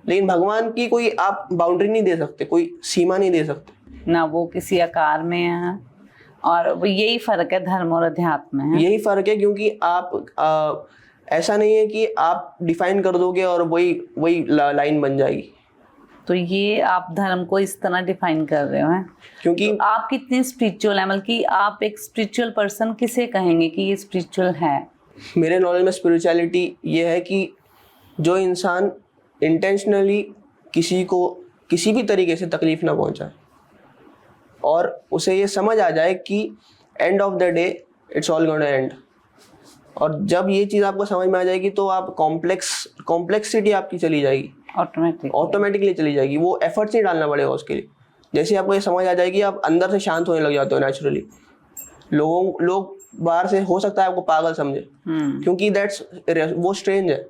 लेकिन भगवान की कोई आप बाउंड्री नहीं दे सकते, कोई सीमा नहीं दे सकते ना, वो किसी आकार में है, और वो यही फर्क है धर्म और अध्यात्म में है। यही फर्क है, क्योंकि आप ऐसा नहीं है कि आप डिफाइन कर दोगे और वही लाइन बन जाएगी। तो ये आप धर्म को इस तरह डिफाइन कर रहे हो हैं, क्योंकि तो आप कितने स्पिरिचुअल है, मतलब कि आप एक स्पिरिचुअल पर्सन किसे कहेंगे कि ये स्पिरिचुअल है? मेरे नॉलेज में स्पिरिचुअलिटी ये है कि जो इंसान इंटेंशनली किसी को किसी भी तरीके से तकलीफ ना पहुंचाए, और उसे ये समझ आ जाए कि end of the day it's all gonna and. और जब ये चीज़ आपको समझ में आ जाएगी तो आप कॉम्प्लेक्सिटी आपकी चली जाएगी, ऑटोमेटिकली चली जाएगी। वो एफर्ट्स नहीं डालना पड़ेगा उसके लिए। जैसे आपको ये समझ आ जाएगी, आप अंदर से शांत होने लग जाते हो नेचुरली। लोग बाहर से हो सकता है आपको पागल समझे, क्योंकि वो स्ट्रेंज है।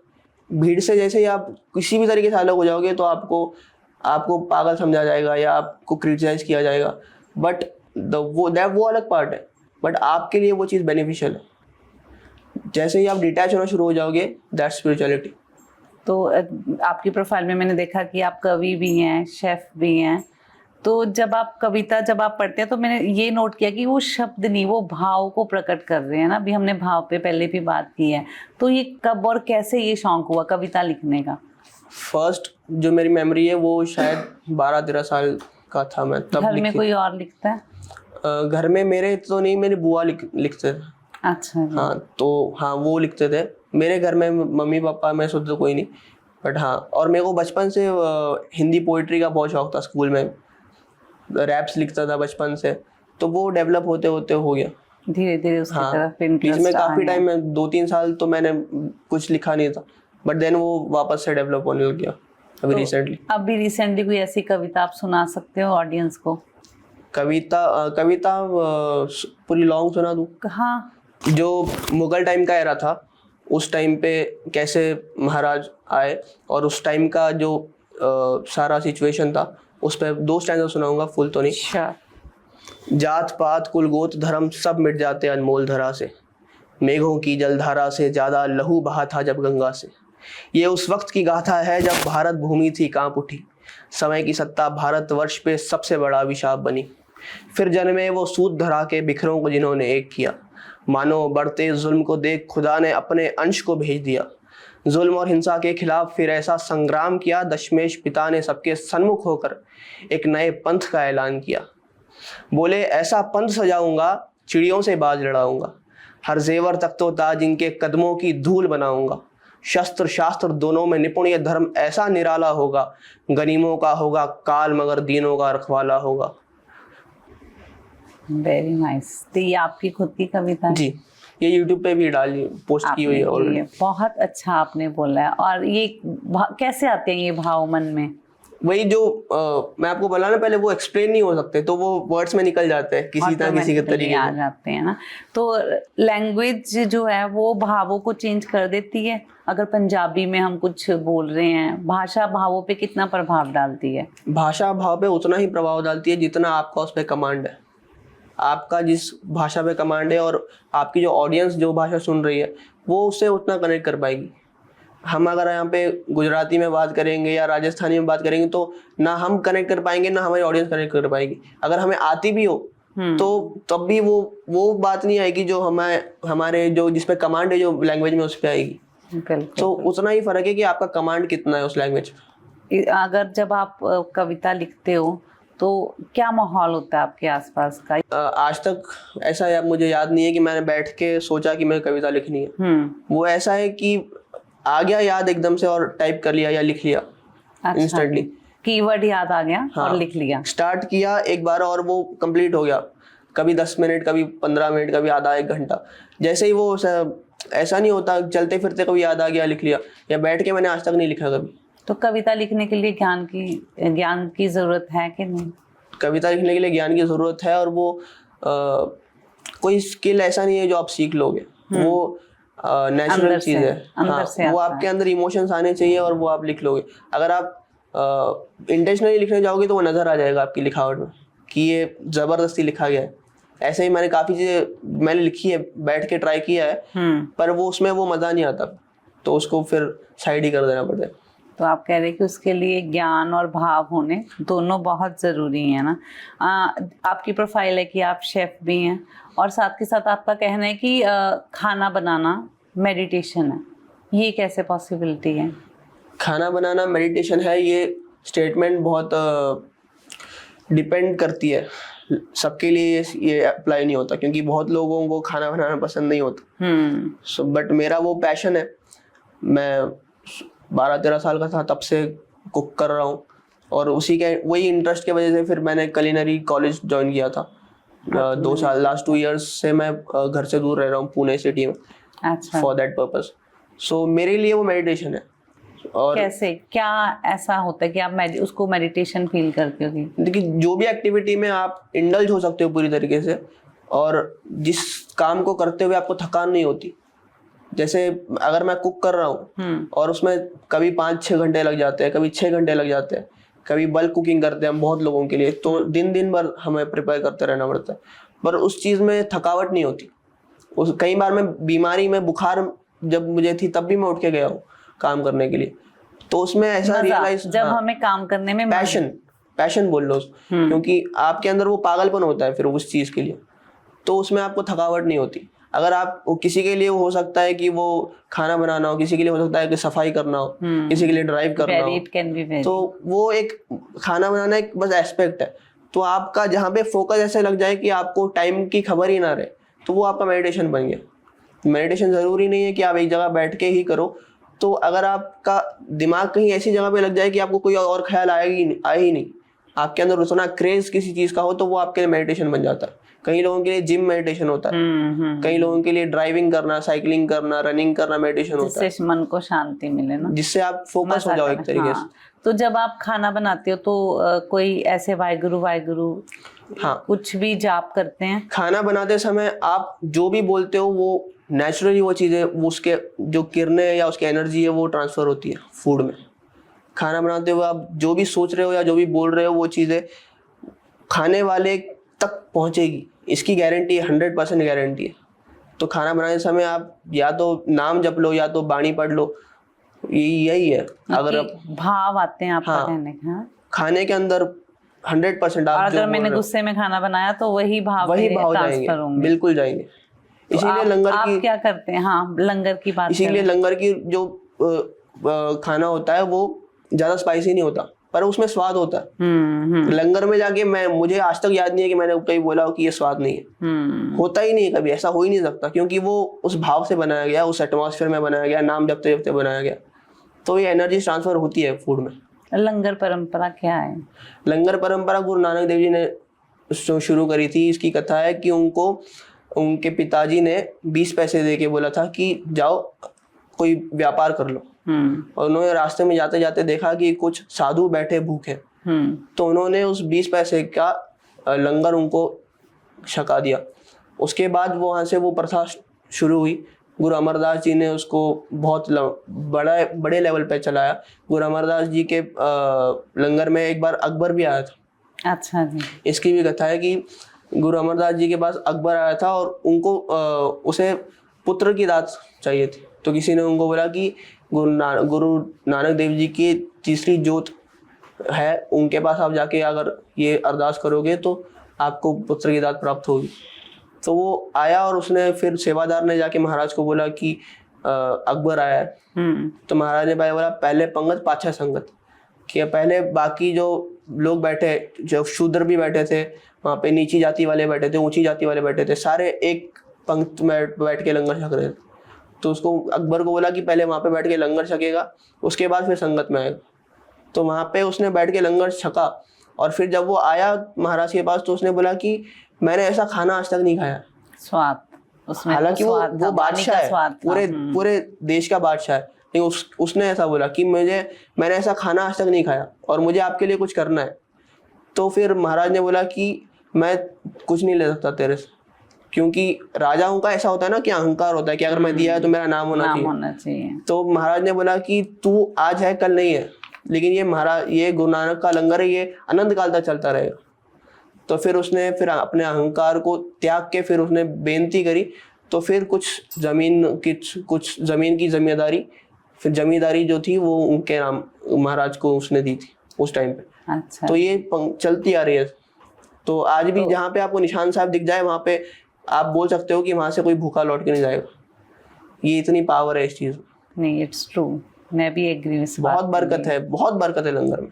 भीड़ से जैसे ही आप किसी भी तरीके से अलग हो जाओगे तो आपको पागल समझा जाएगा या आपको क्रिटिसाइज किया जाएगा, बट वो अलग पार्ट है, बट आपके लिए वो चीज़ बेनिफिशियल है। जैसे ही आप डिटैच होना शुरू हो जाओगे, दैट्स स्पिरिचुअलिटी। तो आपकी प्रोफाइल में मैंने देखा कि आप कवि भी हैं, शेफ भी हैं, तो जब आप पढ़ते हैं तो मैंने ये नोट किया कि वो शब्द नहीं, वो भाव को प्रकट कर रहे हैं ना। अभी हमने भाव पे पहले भी बात की है, तो ये कब और कैसे ये शौक हुआ कविता लिखने का? फर्स्ट जो मेरी मेमोरी है वो शायद 12-13 साल का था मैं तब। घर में कोई और लिखता है? घर में मेरे तो नहीं, मेरी बुआ लिखते थे। अच्छा जी। हाँ, वो लिखते थे। मेरे घर में मम्मी पापा मैं सोचता कोई नहीं, बट हाँ। और मेरे को बचपन से हिंदी पोइट्री का बहुत शौक था। स्कूल में रैप्स लिखता था बचपन से, तो वो डेवलप होते होते हो गया धीरे धीरे उसकी तरफ इंटरेस्ट। बीच में काफ़ी टाइम में 2-3 साल तो मैंने कुछ लिखा नहीं था, बट देन वो वापस से डेवलप होने लग गया अभी रिसेंटली कोई ऐसी कविता आप सुना सकते हो ऑडियंस को? कविता पूरी लॉन्ग सुना दूँ? हाँ। जो मुगल टाइम का एरा था, उस टाइम पे कैसे महाराज आए और उस टाइम का जो सारा सिचुएशन था, उस पर 2 स्टैंजा सुनाऊंगा, फुल तो नहीं। अच्छा। जात पात कुल गोत धर्म सब मिट जाते अनमोल धरा से, मेघों की जलधारा से ज्यादा लहू बहा था जब गंगा से। ये उस वक्त की गाथा है जब भारत भूमि थी कांप उठी, समय की सत्ता भारत वर्ष पे सबसे बड़ा अभिशाप बनी। फिर जन्मे वो सूत धरा के बिखरों को जिन्होंने एक किया, मानो बढ़ते जुल्म को देख खुदा ने अपने अंश को भेज दिया। जुल्म और हिंसा के खिलाफ फिर ऐसा संग्राम किया, दशमेश पिता ने सबके सन्मुख होकर एक नए पंथ का ऐलान किया। बोले ऐसा पंथ सजाऊंगा, चिड़ियों से बाज लड़ाऊंगा, हर जेवर तख्तो ताज इनके कदमों की धूल बनाऊंगा। शस्त्र शास्त्र दोनों में निपुण ये धर्म ऐसा निराला होगा, गनीमों का होगा काल मगर दीनों का रखवाला होगा। Very nice. तो ये आपकी खुद की कविता है? जी, ये YouTube पे भी डाली, पोस्ट की हुई है ऑलरेडी। बहुत अच्छा आपने बोला है। और ये कैसे आते हैं ये भाव मन में? वही जो मैं आपको बोला ना पहले, वो एक्सप्लेन नहीं हो सकते, तो वो वर्ड्स में निकल जाते हैं किसी तरह किसी के Automatically तरीके आ से। जाते हैं ना। तो लैंग्वेज जो है वो भावों को चेंज कर देती है। अगर पंजाबी में हम कुछ बोल रहे हैं, भाषा भावों पे कितना प्रभाव डालती है? भाषा भाव पे उतना ही प्रभाव डालती है जितना आपका उस पर कमांड है। आपका जिस भाषा पे कमांड है और आपकी जो ऑडियंस जो भाषा सुन रही है वो उससे उतना कनेक्ट कर पाएगी। हम अगर यहाँ पे गुजराती में बात करेंगे या राजस्थानी में बात करेंगे तो ना हम कनेक्ट कर पाएंगे ना हमारी ऑडियंस कनेक्ट कर पाएगी। अगर हमें आती भी हो तो तब भी वो बात नहीं आएगी जो हमारे जो जिस पे कमांड है जो लैंग्वेज में उस पे आएगी। बिल्कुल। तो उतना ही फर्क है कि आपका कमांड कितना है उस लैंग्वेज पे। अगर जब आप कविता लिखते हो तो क्या माहौल होता है आपके आसपास का? आज तक ऐसा है, मुझे याद नहीं है कि मैंने बैठ के सोचा कि मैं कविता लिखनी है। वो ऐसा है कि आ गया याद एकदम से और टाइप कर लिया या लिख लिया इंस्टेंटली। कीवर्ड याद आ गया और लिख लिया। स्टार्ट किया एक बार और वो कंप्लीट हो गया। कभी 10 मिनट, कभी 15 मिनट, कभी आधा एक घंटा, जैसे ही वो ऐसा नहीं होता, चलते फिरते कभी याद आ गया लिख लिया, या बैठ के मैंने आज तक नहीं लिखा कभी। तो कविता लिखने के लिए ज्ञान की जरूरत है कि नहीं? कविता लिखने के लिए ज्ञान की जरूरत है, और वो कोई स्किल ऐसा नहीं है जो आप सीख लोगे। वो नेचुरल चीज है। हाँ, वो आपके अंदर इमोशंस आने चाहिए और वो आप लिख लोगे। अगर आप इंटेंशनली लिखने जाओगे तो वो नजर आ जाएगा आपकी लिखावट में कि ये जबरदस्ती लिखा गया है। ऐसे ही मैंने काफी चीजें मैंने लिखी है, बैठ के ट्राई किया है, पर वो उसमें वो मजा नहीं आता, तो उसको फिर साइड ही कर देना पड़ता है। तो आप कह रहे हैं कि उसके लिए ज्ञान और भाव होने दोनों बहुत ज़रूरी हैं ना। आपकी प्रोफाइल है कि आप शेफ भी हैं, और साथ के साथ आपका कहना है कि खाना बनाना मेडिटेशन है। ये कैसे पॉसिबिलिटी है? खाना बनाना मेडिटेशन है, ये स्टेटमेंट बहुत डिपेंड करती है। सबके लिए ये अप्लाई नहीं होता, क्योंकि बहुत लोगों को खाना बनाना पसंद नहीं होता। बट मेरा वो पैशन है। मैं 12-13 साल का था तब से कुक कर रहा हूँ, और उसी के वही इंटरेस्ट की वजह से फिर मैंने कुलिनरी कॉलेज ज्वाइन किया था। 2 साल, लास्ट 2 इयर्स से मैं घर से दूर रह रहा हूँ पुणे सिटी में। अच्छा। For that purpose. सो मेरे लिए वो मेडिटेशन है। और कैसे, क्या ऐसा होता है कि आप उसको मेडिटेशन फील करते हो? देखिए, जो भी एक्टिविटी में आप इंडल्ज हो सकते हो पूरी तरीके से, और जिस काम को करते हुए आपको थकान नहीं होती। जैसे अगर मैं कुक कर रहा हूँ और उसमें कभी 5-6 घंटे लग जाते हैं, कभी 6 घंटे लग जाते हैं, कभी बल्क कुकिंग करते हैं हम बहुत लोगों के लिए, तो दिन भर हमें प्रिपेयर करते रहना पड़ता है, पर उस चीज़ में थकावट नहीं होती। कई बार मैं बीमारी में, बुखार जब मुझे थी तब भी मैं उठ के गया हूँ काम करने के लिए। तो उसमें ऐसा रियलाइज, जब हमें काम करने में पैशन बोल लो, क्योंकि आपके अंदर वो पागलपन होता है फिर उस चीज के लिए, तो उसमें आपको थकावट नहीं होती। अगर आप किसी के लिए हो सकता है कि वो खाना बनाना हो, किसी के लिए हो सकता है कि सफाई करना हो, किसी के लिए ड्राइव करना हो, तो वो एक खाना बनाना एक बस एस्पेक्ट है। तो आपका जहाँ पे फोकस ऐसे लग जाए कि आपको टाइम की खबर ही ना रहे, तो वो आपका मेडिटेशन बन गया। मेडिटेशन जरूरी नहीं है कि आप एक जगह बैठ के ही करो। तो अगर आपका दिमाग कहीं ऐसी जगह पे लग जाए कि आपको कोई और ख्याल आए ही नहीं, आपके अंदर उतना क्रेज किसी चीज का हो, तो वो आपके लिए मेडिटेशन बन जाता है। कई लोगों के लिए जिम मेडिटेशन होता है, कई लोगों के लिए ड्राइविंग करना, साइकिलिंग करना, रनिंग करना मेडिटेशन होता है, जिससे मन को शांति मिले ना, जिससे आप फोकस हो जाओ एक तरीके से। तो जब आप खाना बनाते हो तो कोई ऐसे वाहिगुरु कुछ भी जाप करते हैं? खाना बनाते समय आप जो भी बोलते हो वो नेचुरली वो चीज़ें, उसके जो किरणें या उसकी एनर्जी है वो ट्रांसफर होती है फूड में। खाना बनाते हुए आप जो भी सोच रहे हो या जो भी बोल रहे हो वो चीज़ें खाने वाले तक पहुंचेगी, इसकी गारंटी 100% गारंटी है। तो खाना बनाने समय आप या तो नाम जप लो या तो बाणी पढ़ लो, यही है। अगर आप भाव आते हैं आपका कहने का, खाने के अंदर 100% आप, अगर मैंने गुस्से में खाना बनाया तो वही भाव जाएंगे, बिल्कुल जाएंगे। तो इसीलिए लंगर की क्या करते हैं? हाँ, लंगर की बात, इसीलिए लंगर की जो खाना होता है वो ज्यादा स्पाइसी नहीं होता, पर उसमें स्वाद होता है। लंगर में जाके मुझे आज तक याद नहीं है कि मैंने कहीं बोला हो कि ये स्वाद नहीं है। होता ही नहीं है, कभी ऐसा हो ही नहीं सकता, क्योंकि वो उस भाव से बनाया गया, उस एटमॉस्फेयर में बनाया गया, नाम जपते जपते बनाया गया, तो ये एनर्जी ट्रांसफर होती है फूड में। लंगर परंपरा क्या है? लंगर परंपरा गुरु नानक देव जी ने शुरू करी थी। इसकी कथा है कि उनको उनके पिताजी ने 20 पैसे दे के बोला था कि जाओ कोई व्यापार कर लो। और उन्होंने रास्ते में जाते जाते देखा कि कुछ साधु बैठे भूखे, तो उन्होंने उस 20 पैसे का लंगर उनको छका दिया। उसके बाद वहाँ से वो प्रथा शुरू हुई। गुरु अमरदास जी ने उसको बहुत बड़े लेवल पे चलाया। गुरु अमरदास जी के लंगर में एक बार अकबर भी आया था। अच्छा जी। इसकी भी कथा है कि गुरु अमरदास जी के पास अकबर आया था और उनको उसे पुत्र की दात चाहिए थी। तो किसी ने उनको बोला कि गुरु नानक देव जी की तीसरी जोत है, उनके पास आप जाके अगर ये अरदास करोगे तो आपको पुत्र की दात प्राप्त होगी। तो वो आया और उसने फिर सेवादार ने जाके महाराज को बोला कि अकबर आया है। तो महाराज ने बोला पहले पंगत पाछे संगत, कि पहले बाकी जो लोग बैठे, जो शूद्र भी बैठे थे वहाँ पे, नीची जाति वाले बैठे थे, ऊंची जाति वाले बैठे थे, सारे एक पंक्ति में बैठ के लंगर छक रहे थे। तो उसको अकबर को बोला कि पहले वहाँ पे बैठ के लंगर छकेगा, उसके बाद फिर संगत में आएगा। तो वहाँ पे उसने बैठ के लंगर छका और फिर जब वो आया महाराज के पास तो उसने बोला कि मैंने ऐसा खाना आज तक नहीं खाया। स्वाद उसमें, हालांकि वो बादशाह है, पूरे देश का बादशाह है, लेकिन उसने ऐसा बोला कि मैंने ऐसा खाना आज तक नहीं खाया और मुझे आपके लिए कुछ करना है। तो फिर महाराज ने बोला कि मैं कुछ नहीं ले सकता तेरे से, क्योंकि राजाओं का ऐसा होता है ना कि अहंकार होता है कि अगर मैं दिया है तो मेरा नाम होना चाहिए। तो महाराज ने बोला कि तू आज है कल नहीं है, लेकिन ये गुरु नानक का लंगर है, ये अनंत काल तक चलता रहेगा। तो फिर उसने अपने अहंकार को त्याग के फिर उसने बेनती करी। तो फिर कुछ जमीन की जिम्मेदारी, फिर जमींदारी जो थी वो उनके नाम महाराज को उसने दी थी उस टाइम पे। अच्छा। तो ये चलती आ रही है। तो आज भी जहाँ पे आपको निशान साहब दिख जाए वहाँ पे आप बोल सकते हो कि वहाँ से कोई भूखा लौट के नहीं जाएगा। ये इतनी पावर है इस चीज में। नहीं, इट्स ट्रू, मैं भी एग्री। बहुत बरकत है लंगर में।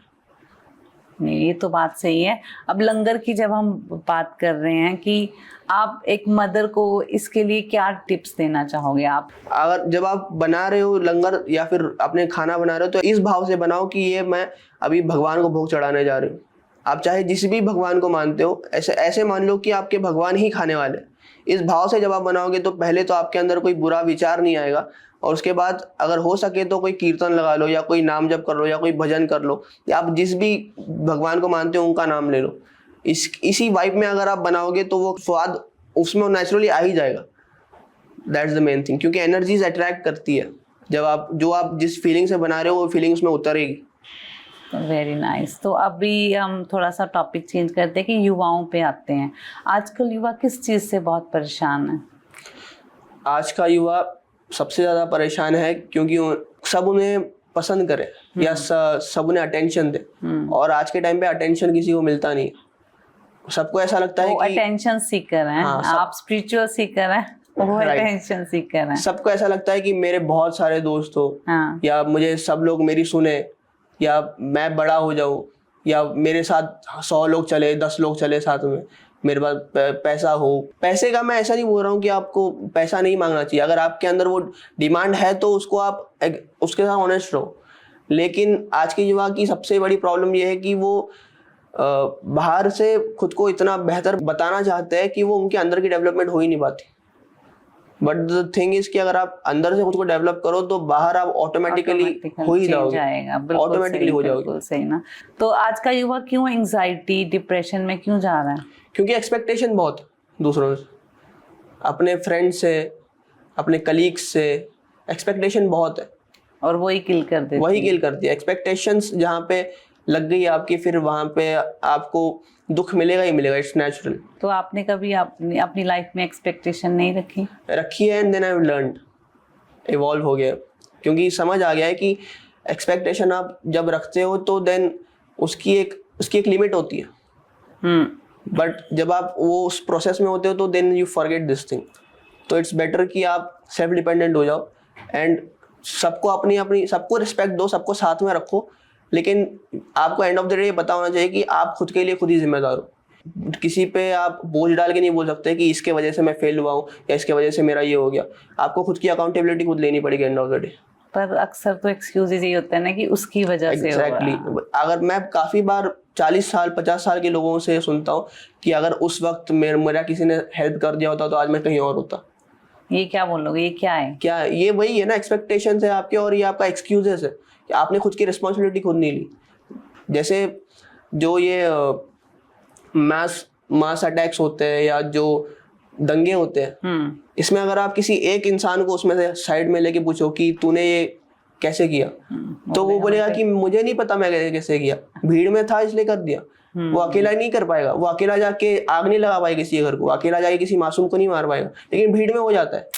नहीं, ये तो बात सही है। अब लंगर की जब हम बात कर रहे हैं कि आप एक मदर को इसके लिए क्या टिप्स देना चाहोगे आप? अगर जब आप बना रहे हो लंगर या फिर अपने खाना बना रहे हो तो इस भाव से बनाओ कि ये मैं अभी भगवान को भोग चढ़ाने जा रही हूँ। आप चाहे जिस भी भगवान को मानते हो ऐसे मान लो कि आपके भगवान ही खाने वाले। इस भाव से जब आप बनाओगे तो पहले तो आपके अंदर कोई बुरा विचार नहीं आएगा, और उसके बाद अगर हो सके तो कोई कीर्तन लगा लो या कोई नाम जप कर लो या कोई भजन कर लो, या आप जिस भी भगवान को मानते हो उनका नाम ले लो। इसी वाइब में अगर आप बनाओगे तो वो स्वाद उसमें नेचुरली आ ही जाएगा। दैट्स द मेन थिंग, क्योंकि एनर्जीज अट्रैक्ट करती है। जब आप जिस फीलिंग से बना रहे हो वो फीलिंग उसमें उतरेगी। Very nice. तो अभी हम थोड़ा सा टॉपिक चेंज करते हैं कि युवाओं पे आते हैं। आजकल युवा किस चीज़ से बहुत परेशान है? आज का युवा सबसे ज़्यादा परेशान है क्योंकि सब उन्हें पसंद करे या सब उन्हें अटेंशन दे, और आज के टाइम पे अटेंशन किसी को मिलता नहीं। सबको ऐसा लगता है कि अटेंशन सीकर हैं। आप स्पिरिचुअल सीकर हैं, वो अटेंशन सीकर हैं। सबको ऐसा लगता है कि मेरे बहुत सारे दोस्त हो, या मुझे सब लोग मेरी सुने, या मैं बड़ा हो जाऊं, या मेरे साथ 100 लोग चले, 10 लोग चले साथ में, मेरे पास पैसा हो। पैसे का मैं ऐसा नहीं बोल रहा हूँ कि आपको पैसा नहीं मांगना चाहिए। अगर आपके अंदर वो डिमांड है तो उसको आप उसके साथ ऑनेस्ट रहो। लेकिन आज के युवा की सबसे बड़ी प्रॉब्लम ये है कि वो बाहर से खुद को इतना बेहतर बताना चाहते हैं कि वो उनके अंदर की डेवलपमेंट हो ही नहीं पाती। बट द थिंग इज कि अगर आप अंदर से खुद को डेवलप करो तो बाहर आप ऑटोमेटिकली हो ही जाओगे, ऑटोमेटिकली हो जाओगे। बिल्कुल सही ना। तो आज का युवा क्यों एंजाइटी डिप्रेशन में क्यों जा रहा है? क्योंकि एक्सपेक्टेशन बहुत दूसरों से, अपने फ्रेंड से, अपने कलीग्स से एक्सपेक्टेशन बहुत है, और वही किल करती है। एक्सपेक्टेशंस जहाँ पे लग गई आपकी, फिर वहाँ पे आपको दुख मिलेगा ही मिलेगा। It's natural. तो आपने कभी अपनी लाइफ में एक्सपेक्टेशन नहीं रखी है? And then I learn, evolve हो गया, क्योंकि समझ आ गया है कि एक्सपेक्टेशन आप जब रखते हो तो देन उसकी एक लिमिट होती है। बट जब आप वो उस प्रोसेस में होते हो तो then you forget this thing. तो इट्स बेटर कि आप सेल्फ डिपेंडेंट हो जाओ एंड सबको अपनी सबको रिस्पेक्ट दो, सबको साथ में रखो, लेकिन आपको एंड ऑफ द डे पता होना चाहिए कि आप खुद के लिए खुद ही जिम्मेदार हो। किसी पे आप बोझ डाल के नहीं बोल सकते कि इसके वजह से मैं फेल हुआ हूँ या इसके वजह से मेरा ये हो गया। आपको खुद की अकाउंटेबिलिटी खुद लेनी पड़ेगी एंड ऑफ द डे। पर अक्सर तो एक्सक्यूजेज ये होता है ना कि उसकी वजह से एग्जैक्टली। अगर मैं काफी बार 40 साल 50 साल के लोगों से सुनता हूँ कि अगर उस वक्त मेरा किसी ने हेल्प कर दिया होता तो आज मैं कहीं और होता। ये क्या बोलोगे, ये क्या है? क्या ये वही है ना, एक्सपेक्टेशंस है आपके, और ये आपका एक्सक्यूजेस है कि आपने खुद की रिस्पॉन्सिबिलिटी खुद नहीं ली। जैसे जो ये मास अटैक्स होते हैं या जो दंगे होते हैं, इसमें अगर आप किसी एक इंसान को उसमें से साइड में लेके पूछो कि तूने ये कैसे किया, तो वो बोलेगा कि मुझे नहीं पता मैं कैसे किया, भीड़ में था इसलिए कर दिया। वो अकेला नहीं कर पाएगा, वो अकेला जाके आग नहीं लगा पाएगा किसी घर को, अकेला जाके किसी मासूम को नहीं मार पाएगा, लेकिन भीड़ में हो जाता है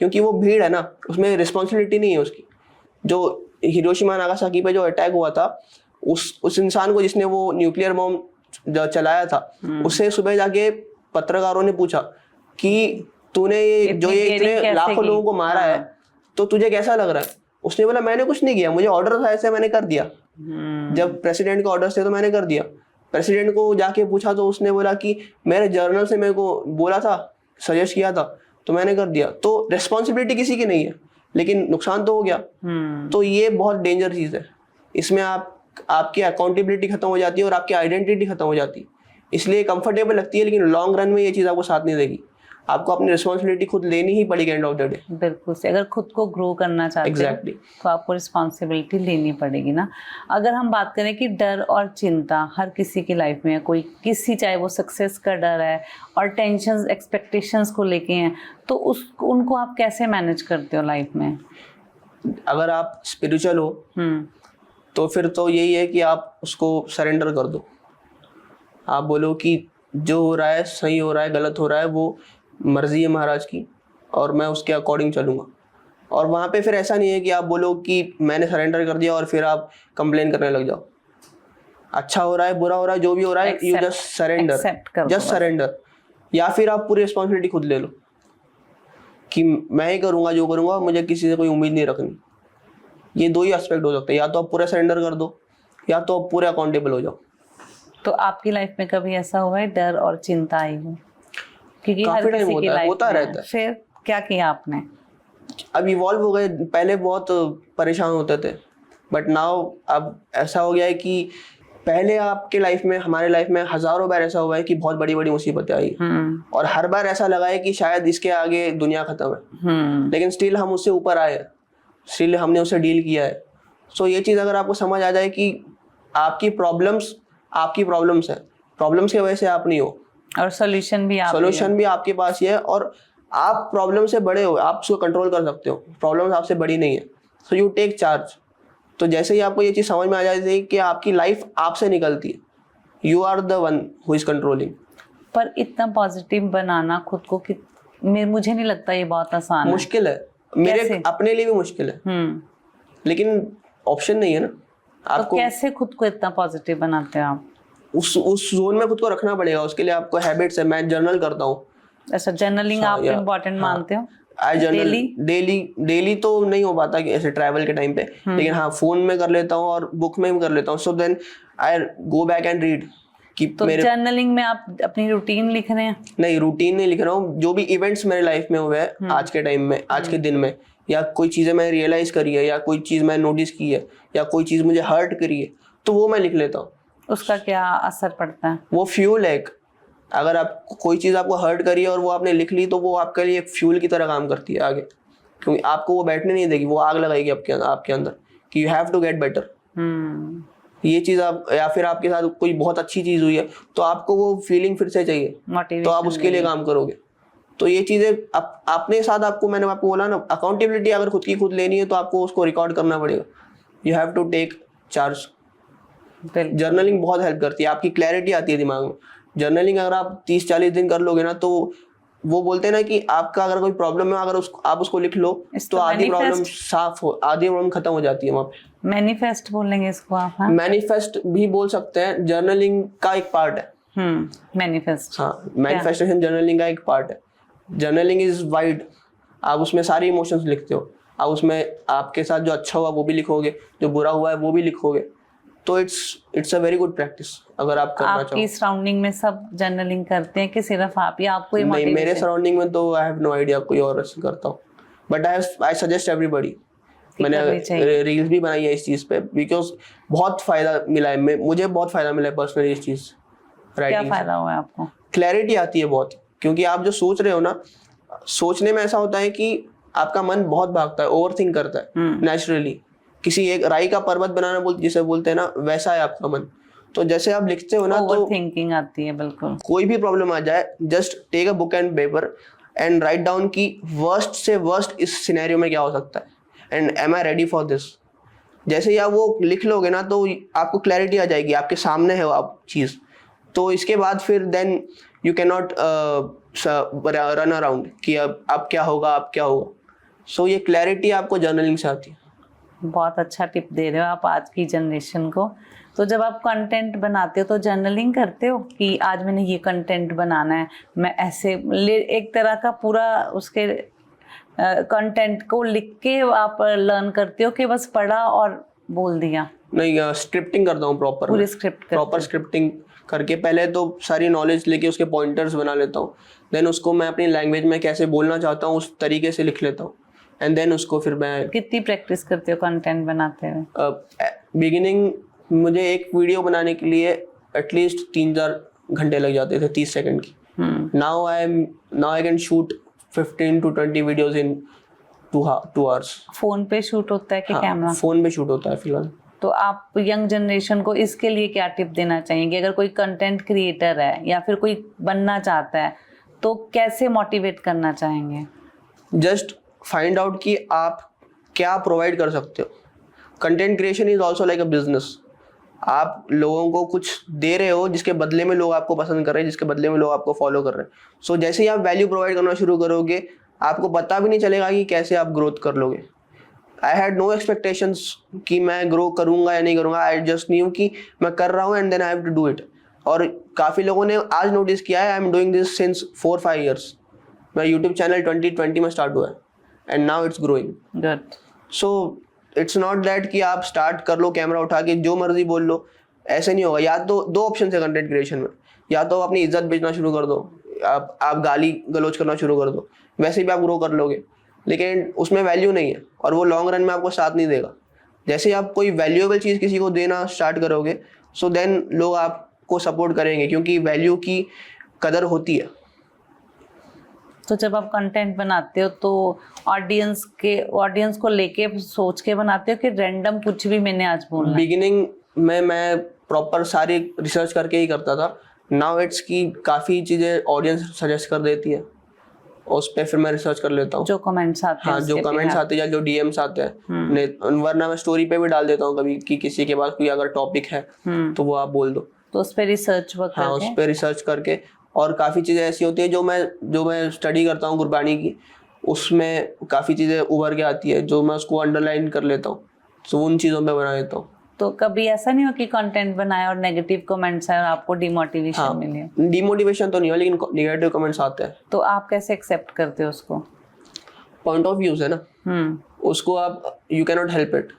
क्योंकि वो भीड़ है ना, उसमें रिस्पॉन्सिबिलिटी नहीं है उसकी। जो हिरोशिमा नागासाकी पे जो अटैक हुआ था, उस इंसान को जिसने वो न्यूक्लियर बॉम्ब चलाया था, उससे सुबह जाके पत्रकारों ने पूछा कि तूने ये इतने लाखों लोगों को मारा है तो तुझे कैसा लग रहा है? उसने बोला मैंने कुछ नहीं किया, मुझे ऑर्डर था ऐसे मैंने कर दिया, जब प्रेसिडेंट का ऑर्डर थे तो मैंने कर दिया। प्रेसिडेंट को जाके पूछा तो उसने बोला कि मेरे जर्नल से मेरे को बोला था, सजेस्ट किया था तो मैंने कर दिया। तो रिस्पॉन्सिबिलिटी किसी की नहीं है, लेकिन नुकसान तो हो गया। तो ये बहुत डेंजर चीज है, इसमें आपकी अकाउंटेबिलिटी खत्म हो जाती है और आपकी आइडेंटिटी खत्म हो जाती है। इसलिए कंफर्टेबल लगती है, लेकिन लॉन्ग रन में ये चीज आपको साथ नहीं देगी। आपको अपनी रिस्पॉन्सिबिलिटी खुद लेनी ही पड़ेगी एंड ऑफ द डे। बिल्कुल से, अगर खुद को ग्रो करना चाहते Exactly. हो तो आपको रिस्पॉन्सिबिलिटी लेनी पड़ेगी ना। अगर हम बात करें कि डर और चिंता हर किसी की लाइफ में है, कोई किसी चाहे वो सक्सेस का डर है और टेंशन एक्सपेक्टेशंस को लेके हैं, तो उनको आप कैसे मैनेज करते हो लाइफ में? अगर आप स्पिरिचुअल हो तो फिर तो यही है कि आप उसको सरेंडर कर दो। आप बोलो कि जो हो रहा है सही हो रहा है, गलत हो रहा है, वो मर्जी है महाराज की और मैं उसके अकॉर्डिंग चलूंगा। और वहाँ पे फिर ऐसा नहीं है कि आप बोलो कि मैंने सरेंडर कर दिया और फिर आप कंप्लेन करने लग जाओ। अच्छा हो रहा है, बुरा हो रहा है, जो भी हो रहा है, you just surrender, just surrender. या फिर आप पूरी रिस्पॉन्सिबिलिटी खुद ले लो कि मैं ही करूँगा जो करूँगा, मुझे किसी से कोई उम्मीद नहीं रखनी। ये दो ही एस्पेक्ट हो सकते हैं, या तो आप पूरा सरेंडर कर दो या तो आप पूरे अकाउंटेबल हो जाओ। तो आपकी लाइफ में कभी ऐसा हुआ है डर और चिंता आई हो? क्योंकि हर किसी की लाइफ होता रहता है। फिर क्या किया आपने? अब इवॉल्व हो गए, पहले बहुत परेशान होते थे, बट नाउ अब ऐसा हो गया है कि पहले आपके लाइफ में, हमारे लाइफ में हजारों बार ऐसा हुआ है कि बहुत बड़ी बड़ी मुसीबतें आई और हर बार ऐसा लगा है कि शायद इसके आगे दुनिया खत्म है, लेकिन स्टिल हम उससे ऊपर आए हैं, स्टिल हमने उससे डील किया है। सो ये चीज़ अगर आपको समझ आ जाए कि आपकी प्रॉब्लम्स है, प्रॉब्लम्स की वजह से आप नहीं हो, और सोल्यूशन भी आपके पास ही है, और आप प्रॉब्लम से बड़े हो, आप उसको कंट्रोल कर सकते हो, प्रॉब्लम्स आपसे बड़ी नहीं है। So you take charge. तो जैसे ही आपको ये चीज़ समझ में आ जाती है कि आपकी लाइफ आपसे निकलती है, you are the one who is controlling. पर इतना पॉजिटिव बनाना खुद को कि मुझे नहीं लगता ये बहुत आसान है। मुश्किल है, मेरे अपने लिए भी मुश्किल है, लेकिन ऑप्शन नहीं है ना आपको। तो कैसे खुद को इतना पॉजिटिव बनाते हो आप? उस जोन में खुद को रखना पड़ेगा, उसके लिए आपको हैबिट्स है। मैं जर्नल करता हूँ। अच्छा, जर्नलिंग आप इम्पोर्टेंट मानते हो? आई जर्नल डेली तो नहीं हो पाता कि ऐसे ट्रैवल के टाइम पे, लेकिन हाँ फोन में कर लेता हूँ और बुक में भी कर लेता हूँ। So then I go back and read कि तो जर्नलिंग में आप अपनी रूटीन लिख रहे हैं? नहीं, रूटीन नहीं लिख रहा हूँ, जो भी इवेंट्स मेरे लाइफ में हुए हैं आज के टाइम में, आज के दिन में, या कोई चीज़ें मैं रियलाइज करी है, या कोई चीज़ मैं नोटिस की है, या कोई चीज़ मुझे हर्ट करी है, तो वो मैं लिख लेता हूँ। उसका क्या असर पड़ता है? वो फ्यूल है। अगर आप कोई चीज़ आपको हर्ट करी है और वो आपने लिख ली, तो वो आपके लिए एक फ्यूल की तरह काम करती है आगे, क्योंकि आपको वो बैठने नहीं देगी, वो आग लगाएगी आपके अंदर कि you have to get better. ये चीज़ आप, या फिर आपके साथ कोई बहुत अच्छी चीज़ हुई है तो आपको वो फीलिंग फिर से चाहिए, तो आप उसके लिए काम करोगे। तो ये चीज़ें अपने साथ मैंने आपको बोला ना, अकाउंटेबिलिटी अगर खुद की खुद लेनी है तो आपको उसको रिकॉर्ड करना पड़ेगा। You have to take charge. Journaling बहुत हेल्प करती है, आपकी क्लैरिटी आती है दिमाग में। जर्नलिंग अगर आप 30-40 दिन कर लोगे ना, तो वो बोलते हैं ना कि आपका अगर कोई प्रॉब्लम है, अगर आप उसको लिख लो तो आधी प्रॉब्लम आधी प्रॉब्लम खत्म हो जाती है वहाँ पे। मैनिफेस्ट बोलेंगे इसको आप? हाँ, मैनिफेस्ट भी बोल सकते हैं, जर्नलिंग का एक पार्ट है। मैनिफेस्ट, हाँ, मैनिफेस्टेशन जर्नलिंग का एक पार्ट है। जर्नलिंग इज वाइड, आप उसमें सारे इमोशंस लिखते हो, आप उसमें आपके साथ जो अच्छा हुआ वो भी लिखोगे, जो बुरा हुआ है वो भी लिखोगे। तो it's a very good practice अगर आप करना चाहो। आपकी सराउंडिंग में सब जर्नलिंग करते हैं कि सिर्फ आप, या आपको ही नहीं, मेरे सराउंडिंग में तो आई हैव नो आइडिया कोई और ऐसे करता हो, बट आई सजेस्ट एवरीबॉडी। मैंने रील्स भी बनाई है इस चीज पे, बिकॉज बहुत फायदा मिला है, मुझे बहुत फायदा मिला है पर्सनली इस चीज राइटिंग। क्या फायदा हुआ है आपको? क्लैरिटी आती है बहुत, क्योंकि आप जो सोच रहे हो ना, सोचने में ऐसा होता है कि आपका मन बहुत भागता है, ओवर थिंक करता है नेचुरली। किसी एक राई का पर्वत बनाना जिसे बोलते हैं ना, वैसा है आपका मन। तो जैसे आप लिखते हो ना, तो ओवरथिंकिंग आती है। बिल्कुल। कोई भी प्रॉब्लम आ जाए, just take a book and paper and write down कि वर्स्ट से वर्स्ट इस सिनेरियो में क्या हो सकता है and am I ready for this. जैसे ही आप वो लिख लोगे ना, तो आपको क्लैरिटी आ जाएगी, आपके सामने है वो आप चीज़। तो इसके बाद फिर then you can not run around कि अब क्या होगा, अब क्या होगा। सो ये क्लैरिटी आपको जर्नलिंग से आती है। बहुत अच्छा टिप दे रहे हो आप आज की जनरेशन को। तो जब आप कंटेंट बनाते हो तो जर्नलिंग करते हो कि आज मैंने ये कंटेंट बनाना है, मैं ऐसे एक तरह का पूरा उसके कंटेंट को लिख के आप लर्न करते हो कि बस पढ़ा और बोल दिया? नहीं, स्क्रिप्टिंग करता हूँ प्रॉपर, पूरी स्क्रिप्ट प्रॉपर स्क्रिप्टिंग करके पहले तो सारी नॉलेज लेके उसके पॉइंटर्स बना लेता हूँ। देन उसको मैं अपनी लैंग्वेज में कैसे बोलना चाहता हूँ उस तरीके से लिख लेता हूँ। एंड देन उसको फिर मैं कितनी प्रैक्टिस करते हो कंटेंट बनाते हुए? बिगिनिंग मुझे एक वीडियो बनाने के लिए एटलीस्ट 3-4 घंटे लग जाते थे 30 सेकंड की। Now I can shoot 15 to 20 videos in 2 hours। Phone पे शूट होता है कि कैमरा? फोन पे शूट होता है फिलहाल। तो आप यंग जनरेशन को इसके लिए क्या टिप देना चाहेंगे? अगर कोई कंटेंट क्रिएटर है या फिर कोई बनना चाहता है तो कैसे मोटिवेट करना चाहेंगे? जस्ट फाइंड आउट कि आप क्या प्रोवाइड कर सकते हो। Content creation is also like a business. आप लोगों को कुछ दे रहे हो जिसके बदले में लोग आपको पसंद कर रहे हैं, जिसके बदले में लोग आपको फॉलो कर रहे हैं। सो जैसे ही आप वैल्यू प्रोवाइड करना शुरू करोगे, आपको पता भी नहीं चलेगा कि कैसे आप ग्रोथ कर लोगे। आई हैड नो एक्सपेक्टेशंस कि मैं ग्रो करूंगा या नहीं करूंगा। आई जस्ट न्यू कि मैं कर रहा हूँ and then I have to do it. और काफ़ी लोगों ने आज नोटिस किया है, I am doing this since 4-5 years। मेरा यूट्यूब चैनल 2020 में स्टार्ट हुआ है and now it's growing. Good. So it's not that कि आप स्टार्ट कर लो कैमरा उठा के जो मर्जी बोल लो, ऐसे नहीं होगा। या तो 2 ऑप्शन है कंटेंट क्रिएशन में, या तो अपनी इज्जत बेचना शुरू कर दो, आप गाली गलौज करना शुरू कर दो, वैसे भी आप ग्रो कर लोगे, लेकिन उसमें वैल्यू नहीं है और वो लॉन्ग रन में आपको साथ नहीं देगा। जैसे ही आप कोई वैल्यूएबल चीज़ किसी को देना स्टार्ट करोगे, सो देन लोग आपको सपोर्ट करेंगे, क्योंकि वैल्यू की कदर होती है। तो जब आप कंटेंट बनाते हो तो ऑडियंस को लेके सोच के बनाते हो कि रैंडम कुछ भी मैंने आज बोलना है? बिगिनिंग में मैं प्रॉपर सारी रिसर्च करके ही करता था। नाउ इट्स की काफ़ी चीज़ें ऑडियंस सजेस्ट कर देती है, उस पर फिर मैं रिसर्च कर लेता हूँ। जो कमेंट्स आते हैं? हाँ, जो कमेंट्स आते हैं या जो डीएम्स आते हैं, वरना मैं स्टोरी पे भी डाल देता हूँ कभी कि किसी के पास कोई अगर टॉपिक है तो वो आप बोल दो। तो उस पर रिसर्च वर्क हाँ, उस पर रिसर्च करके। और काफ़ी चीज़ें ऐसी होती है जो मैं स्टडी करता हूँ गुरबानी की, उसमें काफ़ी चीज़ें उभर के आती है जो मैं उसको अंडरलाइन कर लेता हूँ, तो उन चीज़ों पे बना देता हूँ। तो कभी ऐसा नहीं हो कि कंटेंट बनाया और नेगेटिव कमेंट्स आए और आपको डिमोटिवेशन मिले? डिमोटिवेशन तो नहीं हो, लेकिन नेगेटिव कमेंट्स आते हैं। तो आप कैसे एक्सेप्ट करते हो उसको? पॉइंट ऑफ व्यूज है ना, उसको आप you can not help it.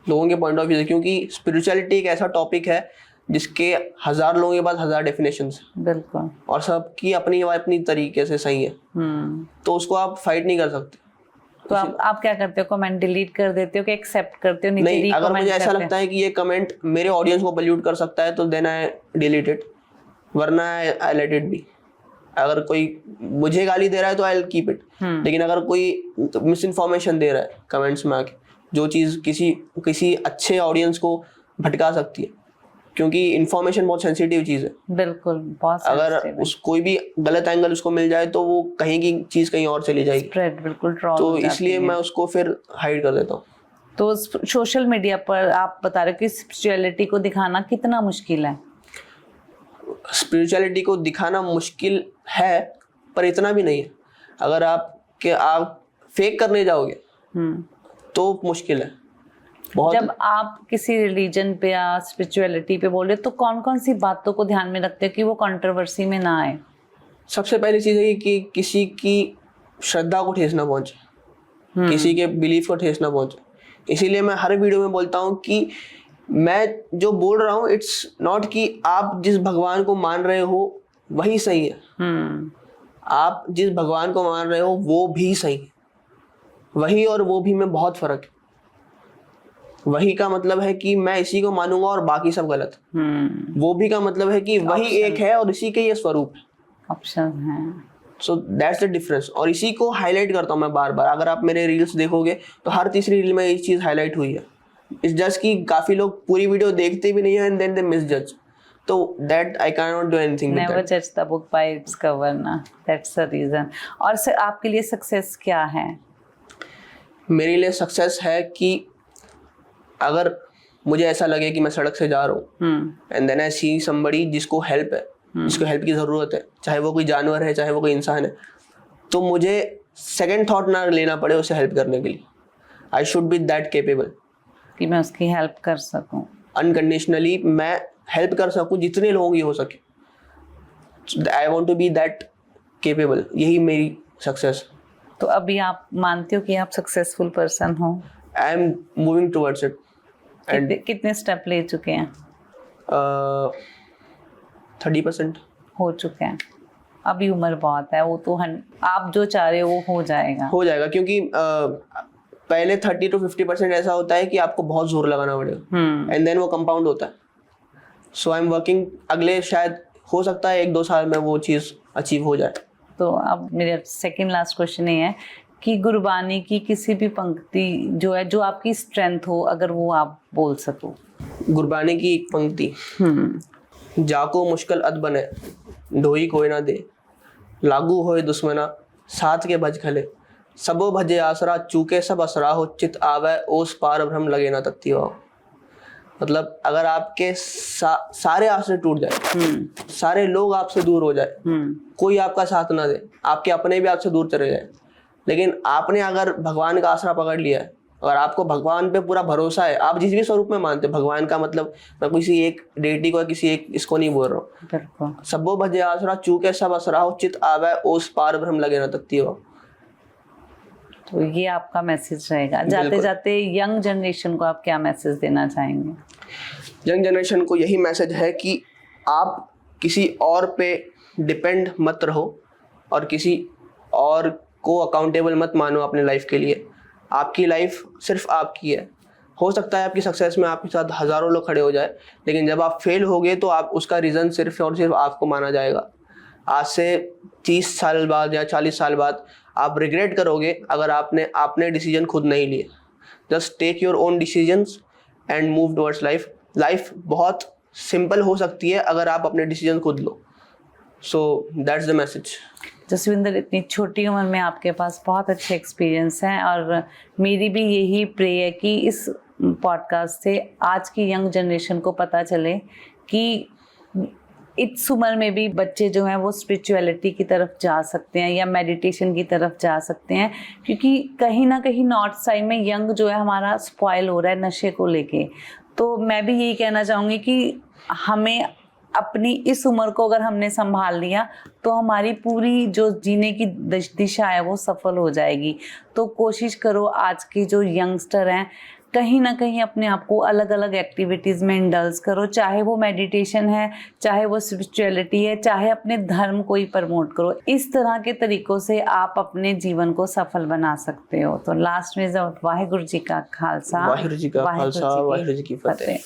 लोगों के पॉइंट ऑफ व्यू है, क्योंकि स्पिरिचुअलिटी एक ऐसा टॉपिक है जिसके 1000 लोगों के पास 1000 डेफिनेशंस, बिल्कुल, और सबकी अपनी अपनी तरीके से सही है। तो उसको आप फाइट नहीं कर सकते। तो आप क्या करते हो? कमेंट डिलीट कर देते हो कि एक्सेप्ट करते हो? नहीं, अगर मुझे ऐसा लगता है कि ये कमेंट मेरे ऑडियंस को पोल्यूट कर सकता है तो देन आई डिलीट इट, वरना आई लेट इट बी। अगर कोई मुझे गाली दे रहा है तो आई विल कीप इट, लेकिन अगर कोई मिस इन्फॉर्मेशन दे रहा है कमेंट्स में आके, जो चीज़ किसी अच्छे ऑडियंस को भटका सकती है, क्योंकि इन्फॉर्मेशन बहुत सेंसिटिव चीज़ है। बिल्कुल, बहुत अगर कोई भी गलत एंगल उसको मिल जाए तो वो कहीं की चीज़ कहीं और चली जाएगी, स्प्रेड बिल्कुल ट्रॉल तो इसलिए मैं उसको फिर हाइड कर देता हूँ। तो सोशल मीडिया पर आप बता रहे हो कि स्पिरिचुअलिटी को दिखाना कितना मुश्किल है? स्पिरिचुअलिटी को दिखाना मुश्किल है, पर इतना भी नहीं है। अगर आप फेक करने जाओगे तो मुश्किल है बहुत। जब आप किसी रिलीजन पे या स्पिरिचुअलिटी पे बोल रहे हो तो कौन कौन सी बातों को ध्यान में रखते हो कि वो कंट्रोवर्सी में ना आए? सबसे पहली चीज़ है कि किसी की श्रद्धा को ठेस ना पहुंचे, किसी के बिलीफ को ठेस ना पहुंचे। इसीलिए मैं हर वीडियो में बोलता हूँ कि मैं जो बोल रहा हूँ इट्स नॉट कि आप जिस भगवान को मान रहे हो वही सही है। आप जिस भगवान को मान रहे हो वो भी सही है, वही और वो भी में बहुत फर्क है। वही का मतलब है कि मैं इसी को मानूंगा और बाकी सब गलत। वो भी का मतलब है कि वही एक है और इसी के ये स्वरूप है। ऑप्शन है। सो दैट्स द डिफरेंस, और इसी को हाईलाइट करता हूँ मैं बार बार। अगर आप मेरे रील्स देखोगे तो हर तीसरी रील में ये चीज़ हाईलाइट हुई है। इट्स जस्ट कि काफ़ी लोग पूरी वीडियो देखते भी नहीं है and then they misjudge, तो that I can not do anything with never that. जज the book by its cover ना, दैट्स द रीजन। और सर आपके लिए सक्सेस क्या है? मेरे लिए सक्सेस है कि अगर मुझे ऐसा लगे कि मैं सड़क से जा रहा हूँ and then I see somebody जिसको हेल्प है, जिसको हेल्प की ज़रूरत है, चाहे वो कोई जानवर है चाहे वो कोई इंसान है, तो मुझे सेकंड थॉट ना लेना पड़े उसे हेल्प करने के लिए। I should be that capable कि मैं उसकी हेल्प कर सकूं, अनकंडीशनली मैं हेल्प कर सकूं जितने लोगों की हो सके। I want to be that capable, यही मेरी सक्सेस। तो अभी आप मानते हो कि आप सक्सेसफुल पर्सन हो? I am moving towards it. कितने स्टेप ले चुके हैं? 30% हो चुके हैं। अभी उम्र बहुत है, वो तो आप जो चाह रहे हो वो हो जाएगा। हो जाएगा, क्योंकि पहले 30 to 50% ऐसा होता है कि आपको बहुत जोर लगाना पड़ेगा एंड देन वो कंपाउंड होता है। सो आई एम वर्किंग, अगले शायद हो सकता है 1-2 साल में वो चीज़ अचीव हो जाए। तो अब मेरा सेकंड लास्ट क्वेश्चन ये है कि गुरबानी की किसी भी पंक्ति जो है, जो आपकी स्ट्रेंथ हो, अगर वो आप बोल सको। गुरबानी की एक पंक्ति, जाको मुश्किल अद बने ढोई कोई ना दे, लागू होए दुश्मना साथ के भज खले, सबो भजे आसरा चूके सब असरा हो, चित आवे ओस पार भ्रम लगे ना तत्ती हो। मतलब अगर आपके सारे आसरे टूट जाए, सारे लोग आपसे दूर हो जाए, कोई आपका साथ ना दे, आपके अपने भी आपसे दूर चले जाए, लेकिन आपने अगर भगवान का आसरा पकड़ लिया है, अगर आपको भगवान पे पूरा भरोसा है, आप जिस भी स्वरूप में मानते हैं भगवान का, मतलब मैं किसी एक डेटी को किसी एक इसको नहीं बोल रहा हूँ, बिल्कुल। सबो भजे आसरा चूके सब असरा हो, चित आवे ओस पार भ्रम लगे ना तत्ती हो। तो ये आपका मैसेज रहेगा। जाते जाते यंग जनरेशन को आप क्या मैसेज देना चाहेंगे? यंग जनरेशन को यही मैसेज है कि आप किसी और पे डिपेंड मत रहो और किसी और को अकाउंटेबल मत मानो अपने लाइफ के लिए। आपकी लाइफ सिर्फ आपकी है। हो सकता है आपकी सक्सेस में आपके साथ हज़ारों लोग खड़े हो जाए, लेकिन जब आप फेल होगे तो आप उसका रीज़न सिर्फ और सिर्फ आपको माना जाएगा। आज से 30 साल बाद या 40 साल बाद आप रिग्रेट करोगे अगर आपने डिसीजन खुद नहीं लिए। Just take your own decisions and move towards life. Life बहुत सिंपल हो सकती है अगर आप अपने डिसीजन खुद लो। So that's the message. Jasvinder, इतनी छोटी उम्र में आपके पास बहुत अच्छे एक्सपीरियंस हैं और मेरी भी यही प्रे है कि इस पॉडकास्ट से आज की यंग जनरेशन को पता चले कि इस उम्र में भी बच्चे जो हैं वो स्पिरिचुअलिटी की तरफ जा सकते हैं या मेडिटेशन की तरफ जा सकते हैं, क्योंकि कहीं ना कहीं नॉर्थ साइड में यंग जो है हमारा स्पॉइल हो रहा है नशे को लेके। तो मैं भी यही कहना चाहूँगी कि हमें अपनी इस उम्र को अगर हमने संभाल लिया तो हमारी पूरी जो जीने की दिशा है वो सफल हो जाएगी। तो कोशिश करो आज की जो यंगस्टर हैं कहीं ना कहीं अपने आप को अलग अलग एक्टिविटीज़ में इंडल्ज करो, चाहे वो मेडिटेशन है, चाहे वो स्पिरिचुअलिटी है, चाहे अपने धर्म को ही प्रमोट करो। इस तरह के तरीक़ों से आप अपने जीवन को सफल बना सकते हो। तो लास्ट में जब वाहिगुरु जी का खालसा, वाहिगुरु जी की फतेह।